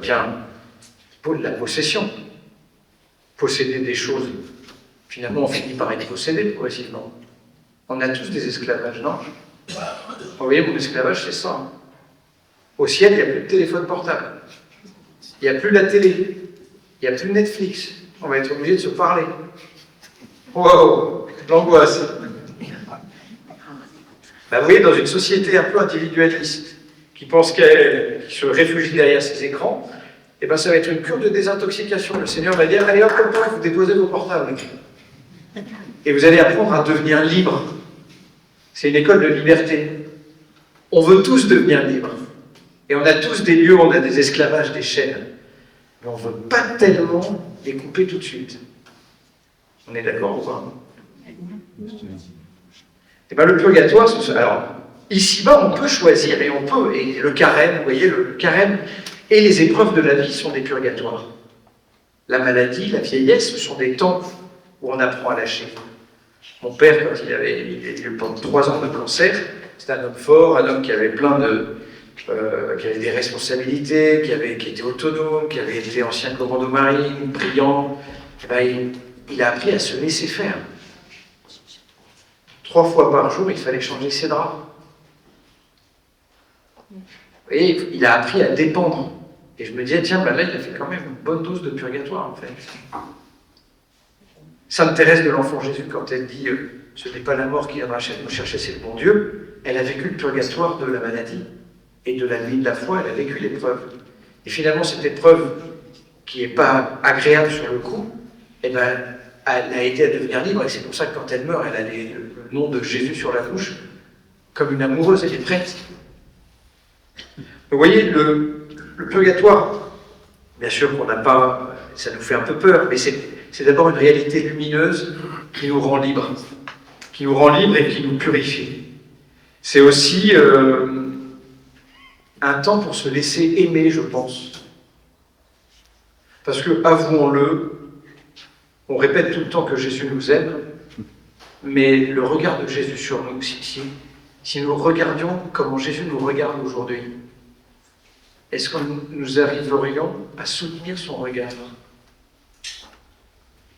la possession. Posséder des choses. Finalement, on finit par être possédé progressivement. On a tous des esclavages, non? Vous voyez, mon esclavage, c'est ça. Au ciel, il n'y a plus de téléphone portable. Il n'y a plus la télé. Il n'y a plus Netflix. On va être obligé de se parler. Wow, l'angoisse. Vous voyez, dans une société un peu individualiste, qui pense qui se réfugie derrière ses écrans, et ben ça va être une cure de désintoxication. Le Seigneur va dire, allez hop, comme ça, vous déposez vos portables. Et vous allez apprendre à devenir libre. C'est une école de liberté. On veut tous devenir libres. Et on a tous des lieux où on a des esclavages, des chaînes. Mais on ne veut pas tellement les couper tout de suite. On est d'accord ou pas? Et bien le purgatoire, alors, ici-bas, on peut choisir, et on peut, et le carême, vous voyez, le carême et les épreuves de la vie sont des purgatoires. La maladie, la vieillesse, ce sont des temps où on apprend à lâcher. Mon père, quand il a eu pendant 3 ans de cancer, c'était un homme fort, un homme qui avait plein de... qui avait des responsabilités, qui était autonome, qui avait été ancien commando marine, brillant. Et ben, il a appris à se laisser faire. 3 fois par jour, il fallait changer ses draps. Et il a appris à dépendre. Et je me disais, tiens, là, il a fait quand même une bonne dose de purgatoire, en fait. Sainte Thérèse de l'Enfant Jésus, quand elle dit « ce n'est pas la mort qui viendra nous chercher, c'est le bon Dieu », elle a vécu le purgatoire de la maladie et de la vie de la foi, elle a vécu l'épreuve. Et finalement, cette épreuve, qui n'est pas agréable sur le coup, eh ben, elle a aidé à devenir libre, et c'est pour ça que quand elle meurt, elle a le nom de Jésus sur la bouche, comme une amoureuse, elle est prête. Vous voyez, le purgatoire, bien sûr qu'on n'a pas, ça nous fait un peu peur, mais c'est d'abord une réalité lumineuse qui nous rend libres, et qui nous purifie. C'est aussi un temps pour se laisser aimer, je pense. Parce que, avouons-le, on répète tout le temps que Jésus nous aime, mais le regard de Jésus sur nous, si nous regardions comment Jésus nous regarde aujourd'hui, est-ce que nous arriverions à soutenir son regard?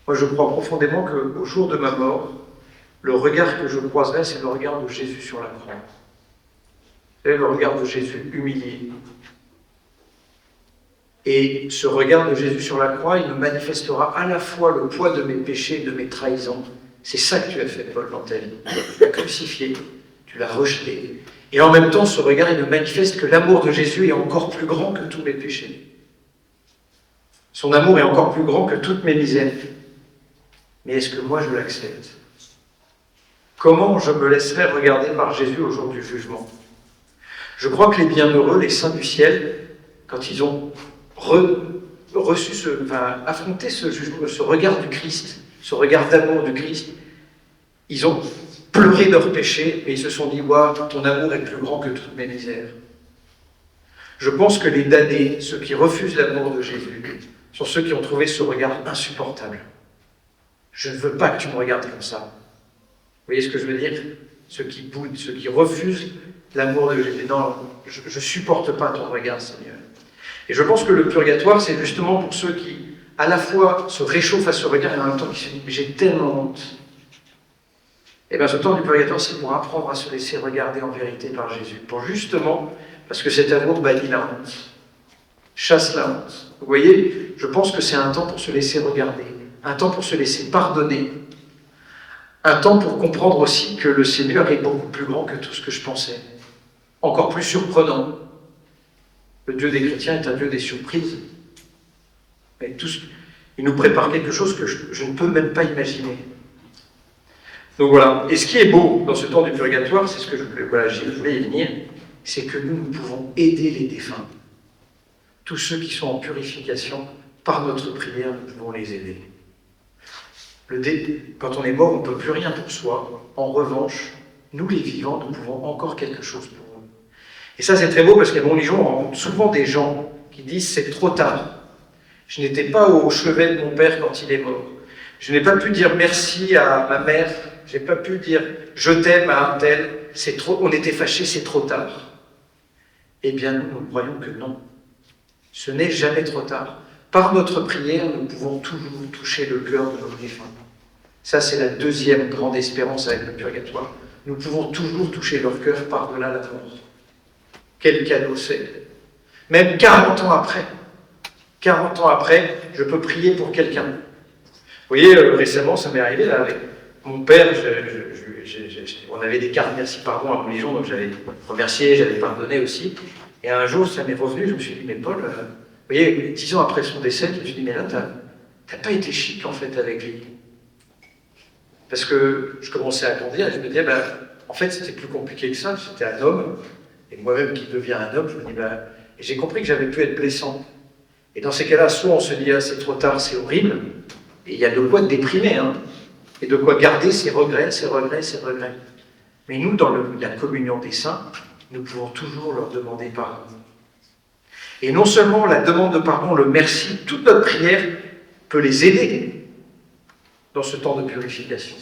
Moi, je crois profondément qu'au jour de ma mort, le regard que je croiserai, c'est le regard de Jésus sur la croix. C'est le regard de Jésus humilié. Et ce regard de Jésus sur la croix, il me manifestera à la fois le poids de mes péchés et de mes trahisons. C'est ça que tu as fait, Paul Lantel. Tu l'as crucifié, tu l'as rejeté. Et en même temps, ce regard, il me manifeste que l'amour de Jésus est encore plus grand que tous mes péchés. Son amour est encore plus grand que toutes mes misères. Mais est-ce que moi, je l'accepte? Comment je me laisserai regarder par Jésus au jour du jugement? Je crois que les bienheureux, les saints du ciel, quand ils ont affronté ce jugement, ce regard du Christ, ce regard d'amour du Christ, ils ont pleuré leurs péchés et ils se sont dit « Waouh, ton amour est plus grand que toutes mes misères ». Je pense que les damnés, ceux qui refusent l'amour de Jésus, sont ceux qui ont trouvé ce regard insupportable. Je ne veux pas que tu me regardes comme ça. Vous voyez ce que je veux dire? Ceux qui boudent, ceux qui refusent l'amour de Jésus. Non, je ne supporte pas ton regard, Seigneur. Et je pense que le purgatoire, c'est justement pour ceux qui, à la fois, se réchauffent à ce regard et en même temps qui se disent « j'ai tellement honte ». Et bien ce temps du purgatoire, c'est pour apprendre à se laisser regarder en vérité par Jésus. Pour justement, parce que cet amour bannit la honte, chasse la honte. Vous voyez, je pense que c'est un temps pour se laisser regarder, un temps pour se laisser pardonner, un temps pour comprendre aussi que le Seigneur est beaucoup plus grand que tout ce que je pensais, encore plus surprenant. Le Dieu des chrétiens est un Dieu des surprises. Il nous prépare quelque chose que je ne peux même pas imaginer. Donc voilà. Et ce qui est beau dans ce temps du purgatoire, c'est ce que je voulais y venir, c'est que nous pouvons aider les défunts. Tous ceux qui sont en purification, par notre prière, nous pouvons les aider. Quand on est mort, on ne peut plus rien pour soi. En revanche, nous les vivants, nous pouvons encore quelque chose pour eux. Et ça, c'est très beau parce qu'à Montligeon, on rencontre souvent des gens qui disent « c'est trop tard ». Je n'étais pas au chevet de mon père quand il est mort. Je n'ai pas pu dire merci à ma mère. Je n'ai pas pu dire je t'aime à un tel. On était fâchés, c'est trop tard. Eh bien, nous croyons que non. Ce n'est jamais trop tard. Par notre prière, nous pouvons toujours toucher le cœur de nos défunts. Ça, c'est la deuxième grande espérance avec le purgatoire. Nous pouvons toujours toucher leur cœur par-delà la mort. Quel cadeau c'est! Même 40 ans après. 40 ans après, je peux prier pour quelqu'un. Vous voyez, récemment, ça m'est arrivé là, avec mon père. On avait des cartes merci pardon à Montligeon, donc j'avais remercié, j'avais pardonné aussi. Et un jour, ça m'est revenu, je me suis dit, mais Paul, vous voyez, 10 ans après son décès, je me suis dit, mais là, t'as pas été chic en fait avec lui. Parce que je commençais à grandir et je me disais, en fait, c'était plus compliqué que ça, c'était un homme. Et moi-même qui deviens un homme, je me dis, et j'ai compris que j'avais pu être blessant. Et dans ces cas-là, soit on se dit, c'est trop tard, c'est horrible, et il y a de quoi déprimer, et de quoi garder ses regrets, ses regrets, ses regrets. Mais nous, dans la communion des saints, nous pouvons toujours leur demander pardon. Et non seulement la demande de pardon, le merci, toute notre prière peut les aider dans ce temps de purification.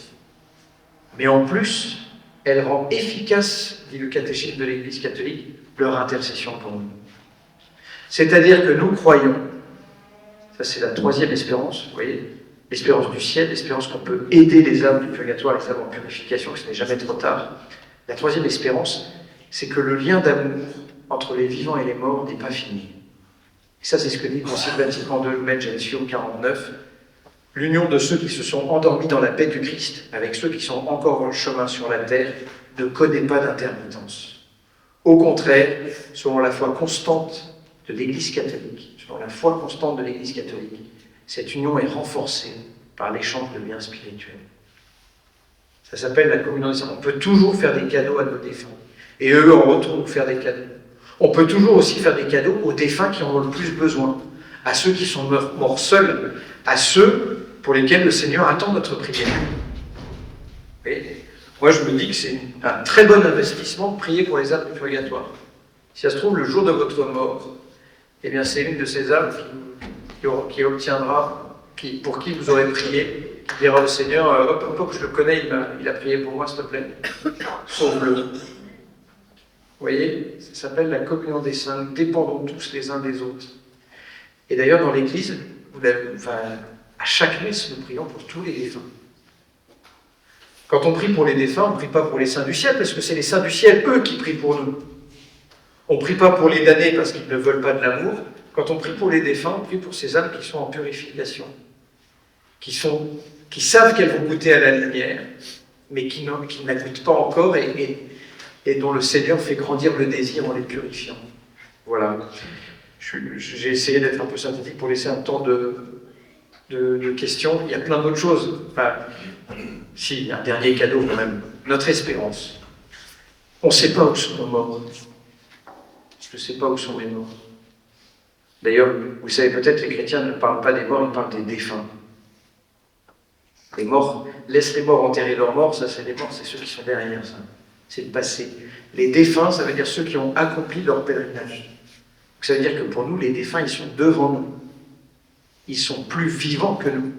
Mais en plus, elle rend efficace, dit le catéchisme de l'Église catholique, leur intercession pour nous. C'est-à-dire que nous croyons, ça c'est la troisième espérance, vous voyez, l'espérance du ciel, l'espérance qu'on peut aider les âmes du purgatoire, les âmes en purification, que ce n'est jamais trop tard. La troisième espérance, c'est que le lien d'amour entre les vivants et les morts n'est pas fini. Et ça, c'est ce que dit le Concile Vatican II, Lumen Gentium 49. L'union de ceux qui se sont endormis dans la paix du Christ avec ceux qui sont encore en chemin sur la terre ne connaît pas d'intermittence. Au contraire, selon la foi constante de l'Église catholique, selon la foi constante de l'Église catholique, cette union est renforcée par l'échange de biens spirituels. Ça s'appelle la communion des saints. On peut toujours faire des cadeaux à nos défunts. Et eux, en retour, nous faire des cadeaux. On peut toujours aussi faire des cadeaux aux défunts qui en ont le plus besoin, à ceux qui sont morts seuls, à ceux pour lesquels le Seigneur attend notre prière. Et moi, je me dis que c'est un très bon investissement de prier pour les âmes du purgatoire. Si ça se trouve, le jour de votre mort, eh bien, c'est une de ces âmes qui obtiendra, pour qui vous aurez prié, qui dira au Seigneur, hop, hop, hop, je le connais, il a prié pour moi, s'il te plaît, sauve-le. Vous voyez, ça s'appelle la communion des saints. Nous dépendons tous les uns des autres. Et d'ailleurs, dans l'Église, à chaque messe, nous prions pour tous les défunts. Quand on prie pour les défunts, on ne prie pas pour les saints du ciel, parce que c'est les saints du ciel, eux, qui prient pour nous. On ne prie pas pour les damnés parce qu'ils ne veulent pas de l'amour. Quand on prie pour les défunts, on prie pour ces âmes qui sont en purification, qui savent qu'elles vont goûter à la lumière, mais qui ne la goûtent pas encore et dont le Seigneur fait grandir le désir en les purifiant. Voilà. J'ai essayé d'être un peu synthétique pour laisser un temps de questions. Il y a plein d'autres choses. Enfin, si, un dernier cadeau quand même. Notre espérance. On ne sait pas où sont nos morts. Je ne sais pas où sont les morts. D'ailleurs, vous savez peut-être, les chrétiens ne parlent pas des morts, ils parlent des défunts. Les morts, laisse les morts enterrer leurs morts, ça c'est les morts, c'est ceux qui sont derrière ça. C'est le passé. Les défunts, ça veut dire ceux qui ont accompli leur pèlerinage. Donc, ça veut dire que pour nous, les défunts, ils sont devant nous. Ils sont plus vivants que nous.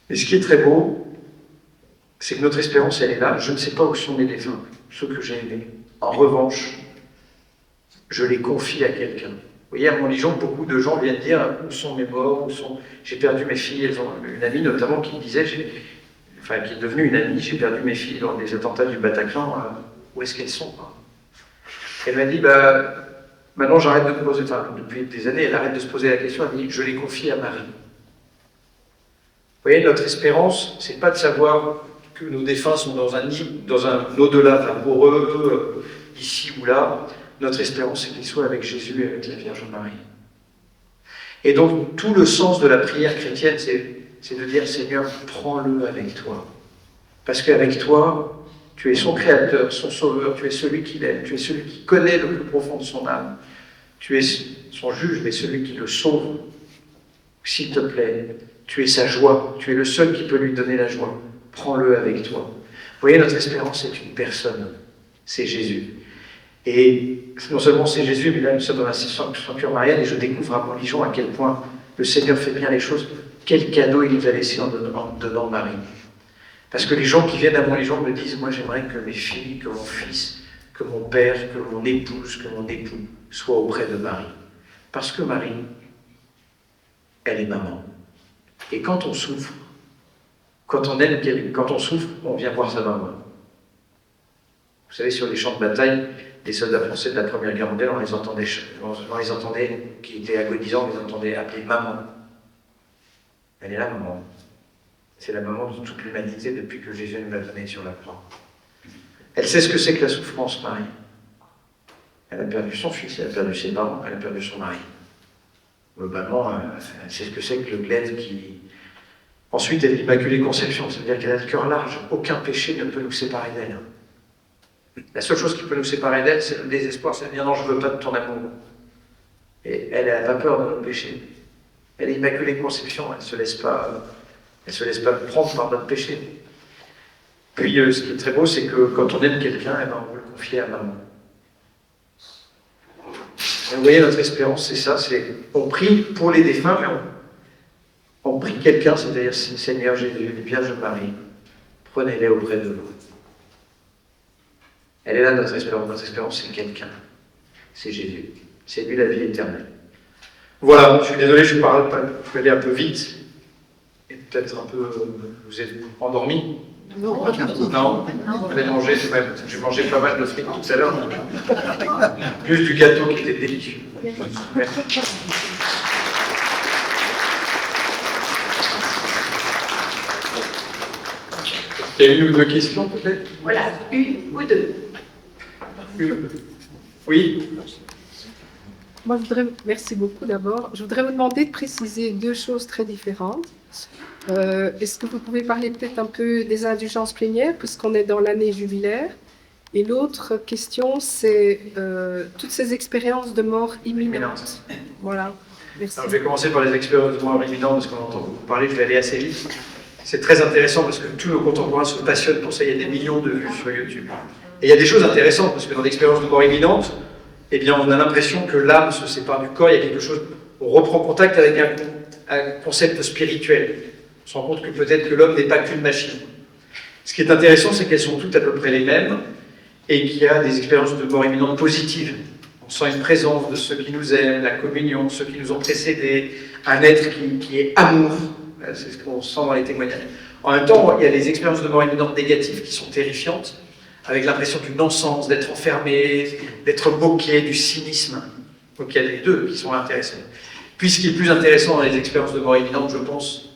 Et ce qui est très beau, c'est que notre espérance, elle est là. Je ne sais pas où sont mes défunts, ceux que j'ai aimés. En revanche, je les confie à quelqu'un. Vous voyez, à Montligeon, beaucoup de gens viennent dire où sont mes morts, j'ai perdu mes filles. Elles ont une amie notamment qui me disait, qui est devenue une amie, j'ai perdu mes filles lors des attentats du Bataclan, où est-ce qu'elles sont, quoi. Elle m'a dit, maintenant j'arrête de me poser, depuis des années, elle arrête de se poser la question, elle dit, je les confie à Marie. Vous voyez, notre espérance, c'est pas de savoir que nos défunts sont dans un au-delà, pour eux, ici ou là. Notre espérance, c'est qu'ils soient avec Jésus et avec la Vierge Marie. Et donc, tout le sens de la prière chrétienne, c'est de dire, Seigneur, prends-le avec toi. Parce qu'avec toi, tu es son créateur, son sauveur, tu es celui qu'il aime, tu es celui qui connaît le plus profond de son âme. Tu es son juge, mais celui qui le sauve. S'il te plaît, tu es sa joie, tu es le seul qui peut lui donner la joie. Prends-le avec toi. Vous voyez, notre espérance est une personne, c'est Jésus. Et non seulement c'est Jésus, mais là nous sommes dans la sanctuaire mariale et je découvre à Montligeon à quel point le Seigneur fait bien les choses, quel cadeau il nous a laissé en donnant Marie. Parce que les gens qui viennent à Montligeon me disent, moi j'aimerais que mes filles, que mon fils, que mon père, que mon épouse, que mon époux soient auprès de Marie. Parce que Marie, elle est maman. Et quand on souffre, quand on aime, quand on souffre, on vient voir sa maman. Vous savez, sur les champs de bataille, les soldats français de la Première Guerre mondiale, on les entendait, qui étaient agonisants, on les entendait appeler maman. Elle est là, maman. C'est la maman de toute l'humanité depuis que Jésus nous l'a donnée sur la croix. Elle sait ce que c'est que la souffrance, Marie. Elle a perdu son fils, elle a perdu ses parents, elle a perdu son mari. Globalement, elle sait ce que c'est que le glaive qui... Ensuite, elle est l'Immaculée Conception, c'est-à-dire qu'elle a le cœur large. Aucun péché ne peut nous séparer d'elle. La seule chose qui peut nous séparer d'elle, c'est le désespoir, c'est de dire non, je ne veux pas de ton amour. Et elle n'a pas peur de nos péchés. Elle est Immaculée Conception, elle ne se laisse pas prendre par notre péché. Puis, ce qui est très beau, c'est que quand on aime quelqu'un, on veut le confier à maman. Et vous voyez, notre espérance, c'est ça, on prie pour les défunts, mais on prie quelqu'un, c'est-à-dire Seigneur Jésus, Vierge Marie, prenez-les auprès de vous. Elle est là, notre espérance. Notre espérance, c'est quelqu'un. C'est Jésus. C'est lui la vie éternelle. Voilà, je suis désolé, je vais aller un peu vite. Et peut-être un peu... vous êtes endormis ? Non. Non. Vous avez mangé, j'ai mangé pas mal de frites tout à l'heure. Plus du gâteau qui était délicieux. Merci. Il y a une ou deux questions peut-être ? Voilà, une ou deux. Oui. Moi, merci beaucoup d'abord. Je voudrais vous demander de préciser deux choses très différentes. Est-ce que vous pouvez parler peut-être un peu des indulgences plénières, puisqu'on est dans l'année jubilaire? Et l'autre question, c'est toutes ces expériences de mort imminente. Voilà, merci. Alors, je vais commencer par les expériences de mort imminente, parce qu'on entend beaucoup parler, je vais aller assez vite. C'est très intéressant parce que tous nos contemporains se passionnent pour ça, il y a des millions de vues sur YouTube. Et il y a des choses intéressantes, parce que dans l'expérience de mort imminente, eh bien, on a l'impression que l'âme se sépare du corps, il y a quelque chose, on reprend contact avec un concept spirituel. On se rend compte que peut-être que l'homme n'est pas qu'une machine. Ce qui est intéressant, c'est qu'elles sont toutes à peu près les mêmes, et qu'il y a des expériences de mort imminente positives. On sent une présence de ceux qui nous aiment, la communion, ceux qui nous ont précédés, un être qui est amour, c'est ce qu'on sent dans les témoignages. En même temps, il y a des expériences de mort imminente négatives qui sont terrifiantes, avec l'impression du non-sens, d'être enfermé, d'être moqué, du cynisme. Donc il y a les deux qui sont intéressants. Puis ce qui est plus intéressant dans les expériences de mort imminente, je pense,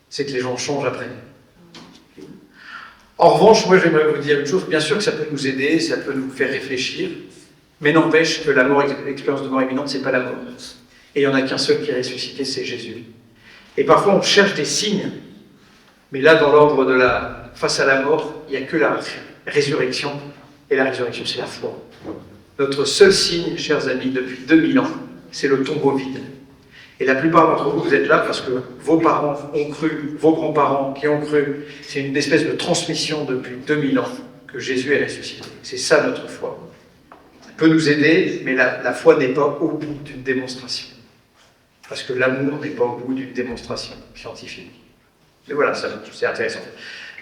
c'est que les gens changent après. En revanche, moi j'aimerais vous dire une chose, bien sûr que ça peut nous aider, ça peut nous faire réfléchir, mais n'empêche que l'expérience de mort imminente, c'est pas la mort. Et il n'y en a qu'un seul qui est ressuscité, c'est Jésus. Et parfois on cherche des signes, mais là dans l'ordre de face à la mort, il n'y a que la résurrection, et la résurrection c'est la foi. Notre seul signe, chers amis, depuis 2000 ans, c'est le tombeau vide. Et la plupart d'entre vous, vous êtes là parce que vos parents ont cru, vos grands-parents qui ont cru. C'est une espèce de transmission depuis 2000 ans que Jésus est ressuscité. C'est ça notre foi. Ça peut nous aider, mais la foi n'est pas au bout d'une démonstration. Parce que l'amour n'est pas au bout d'une démonstration scientifique. Mais voilà, c'est intéressant.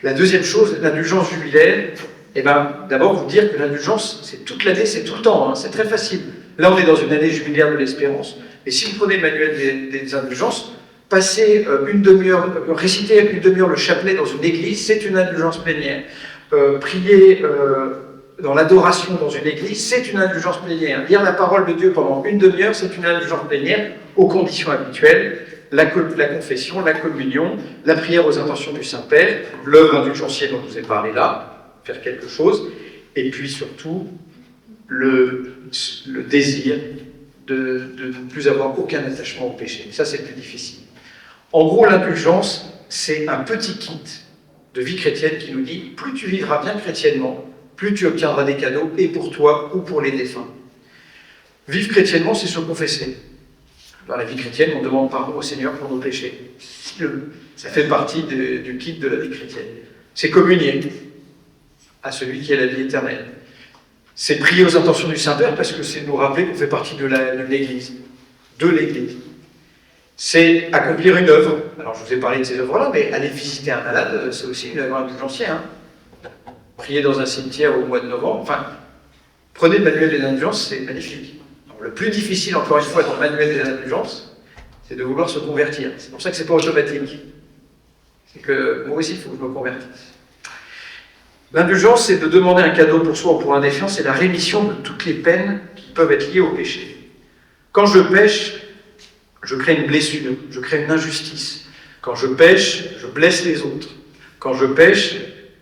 La deuxième chose, l'indulgence jubilaire, eh ben, d'abord vous dire que l'indulgence, c'est toute l'année, c'est tout le temps, hein, c'est très facile. Là, on est dans une année jubilaire de l'espérance. Et si vous prenez le manuel des indulgences, passer une demi-heure, réciter une demi-heure le chapelet dans une église, c'est une indulgence plénière. Prier dans l'adoration dans une église, c'est une indulgence plénière. Lire la parole de Dieu pendant une demi-heure, c'est une indulgence plénière aux conditions habituelles. La confession, la communion, la prière aux intentions du Saint-Père, l'œuvre indulgentielle dont je vous ai parlé là, faire quelque chose, et puis surtout le désir de ne plus avoir aucun attachement au péché. Ça, c'est le plus difficile. En gros, l'indulgence, c'est un petit kit de vie chrétienne qui nous dit « plus tu vivras bien chrétiennement, plus tu obtiendras des cadeaux, et pour toi ou pour les défunts. » Vivre chrétiennement, c'est se confesser. Dans la vie chrétienne, on demande pardon au Seigneur pour nos péchés. Ça fait partie du kit de la vie chrétienne. C'est communier à celui qui est la vie éternelle. C'est prier aux intentions du Saint-Père parce que c'est nous rappeler qu'on fait partie de l'Église, de l'Église. C'est accomplir une œuvre. Alors je vous ai parlé de ces œuvres-là, mais aller visiter un malade, c'est aussi une œuvre indulgentielle. Hein. Prier dans un cimetière au mois de novembre, enfin, prenez le manuel des indulgences, c'est magnifique. Alors, le plus difficile, encore une fois, dans le manuel des indulgences, c'est de vouloir se convertir. C'est pour ça que c'est pas automatique. C'est que moi aussi, il faut que je me convertisse. L'indulgence, c'est de demander un cadeau pour soi ou pour un défunt, c'est la rémission de toutes les peines qui peuvent être liées au péché. Quand je pêche, je crée une blessure, je crée une injustice. Quand je pêche, je blesse les autres. Quand je pêche,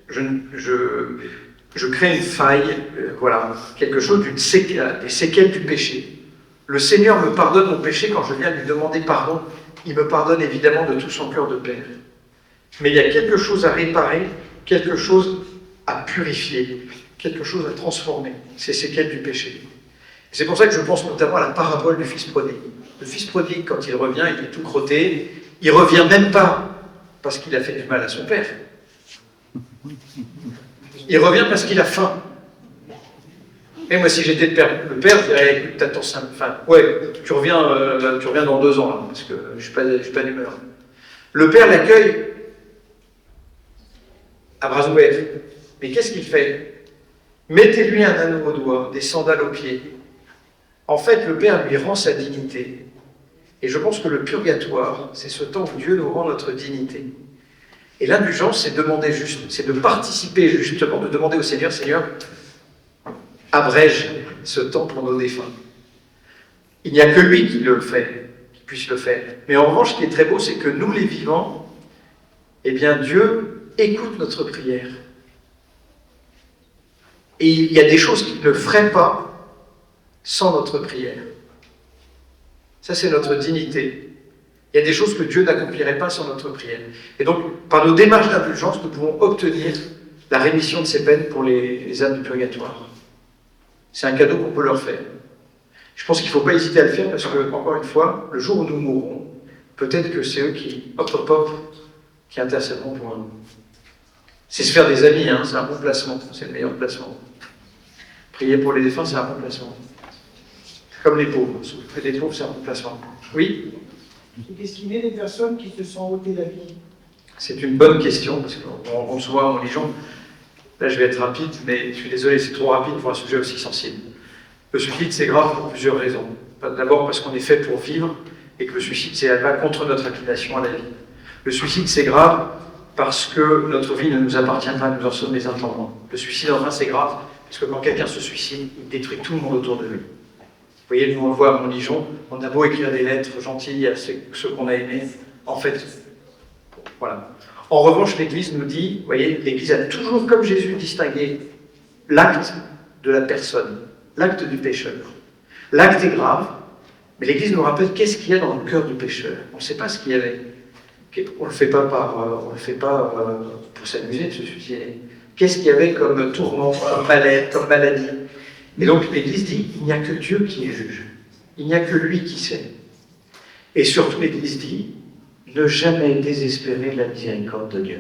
je crée une faille, voilà, quelque chose des séquelles du péché. Le Seigneur me pardonne mon péché quand je viens lui demander pardon. Il me pardonne évidemment de tout son cœur de père. Mais il y a quelque chose à réparer, quelque chose à purifier, quelque chose à transformer, ces séquelles du péché. C'est pour ça que je pense notamment à la parabole du fils prodigue. Le fils prodigue, quand il revient, il est tout crotté, il revient même pas parce qu'il a fait du mal à son père. Il revient parce qu'il a faim. Et moi, si j'étais le père, je dirais, écoute, t'attends ça, enfin, ouais, tu reviens dans 2 ans, là, parce que je suis pas d'humeur. Le père l'accueille à bras ouverts. Mais qu'est-ce qu'il fait? Mettez-lui un anneau au doigt, des sandales aux pieds. En fait, le Père lui rend sa dignité. Et je pense que le purgatoire, c'est ce temps où Dieu nous rend notre dignité. Et l'indulgence, c'est de participer justement, de demander au Seigneur, Seigneur, abrège ce temps pour nos défunts. Il n'y a que lui qui puisse le faire. Mais en revanche, ce qui est très beau, c'est que nous, les vivants, eh bien, Dieu écoute notre prière. Et il y a des choses qu'il ne ferait pas sans notre prière. Ça, c'est notre dignité. Il y a des choses que Dieu n'accomplirait pas sans notre prière. Et donc, par nos démarches d'indulgence, nous pouvons obtenir la rémission de ces peines pour les âmes du purgatoire. C'est un cadeau qu'on peut leur faire. Je pense qu'il ne faut pas hésiter à le faire parce que, encore une fois, le jour où nous mourrons, peut-être que c'est eux qui intercéderont pour nous. C'est se faire des amis, hein, c'est un bon placement, c'est le meilleur placement. Prier pour les défunts, c'est un remplacement. Comme les pauvres. Si vous faites des pauvres, c'est un remplacement. Oui? Qu'est-ce qu'il est des personnes qui se sont ôtées la vie? C'est une bonne question, parce qu'on rencontre souvent en religion. Là, je vais être rapide, mais je suis désolé, c'est trop rapide pour un sujet aussi sensible. Le suicide, c'est grave pour plusieurs raisons. D'abord parce qu'on est fait pour vivre, et que le suicide, c'est va contre notre inclination à la vie. Le suicide, c'est grave parce que notre vie ne nous appartient pas, nous en sommes les intendants. Le suicide, enfin, c'est grave, parce que quand quelqu'un se suicide, il détruit tout le monde autour de lui. Vous voyez, nous on le voit à Montligeon, on a beau écrire des lettres gentilles à ceux qu'on a aimés, en fait, voilà. En revanche, l'Église nous dit, vous voyez, l'Église a toujours, comme Jésus, distingué l'acte de la personne, l'acte du pécheur. L'acte est grave, mais l'Église nous rappelle qu'est-ce qu'il y a dans le cœur du pécheur. On ne sait pas ce qu'il y avait. On ne le fait pas pour s'amuser de se suicider. Qu'est-ce qu'il y avait comme tourment, comme maladie. Et donc l'Église dit, il n'y a que Dieu qui est juge. Il n'y a que lui qui sait. Et surtout l'Église dit, ne jamais désespérer de la miséricorde de Dieu.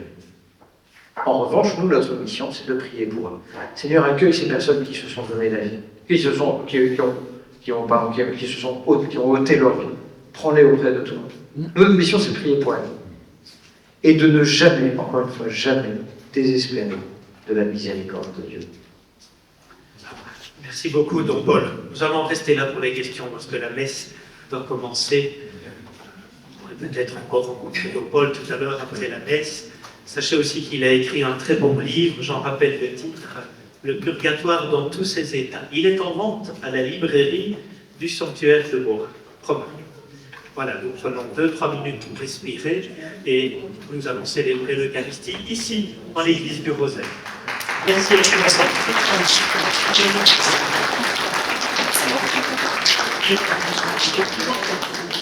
En revanche, nous, notre mission, c'est de prier pour eux. Seigneur, accueille ces personnes qui se sont donné la vie, qui ont ôté leur vie. Prends-les auprès de toi. Notre mission, c'est de prier pour elles. Et de ne jamais, encore une fois, jamais désespérer de la miséricorde de Dieu. Merci beaucoup, Don Paul. Nous allons rester là pour les questions parce que la messe doit commencer. On pourrait peut-être encore rencontrer Don Paul tout à l'heure après la messe. Sachez aussi qu'il a écrit un très bon livre, j'en rappelle le titre, Le Purgatoire dans tous ses états. Il est en vente à la librairie du sanctuaire de Bourg. Voilà, nous prenons 2-3 minutes pour respirer et nous allons célébrer l'Eucharistie ici, dans l'église du Rosaire. Merci.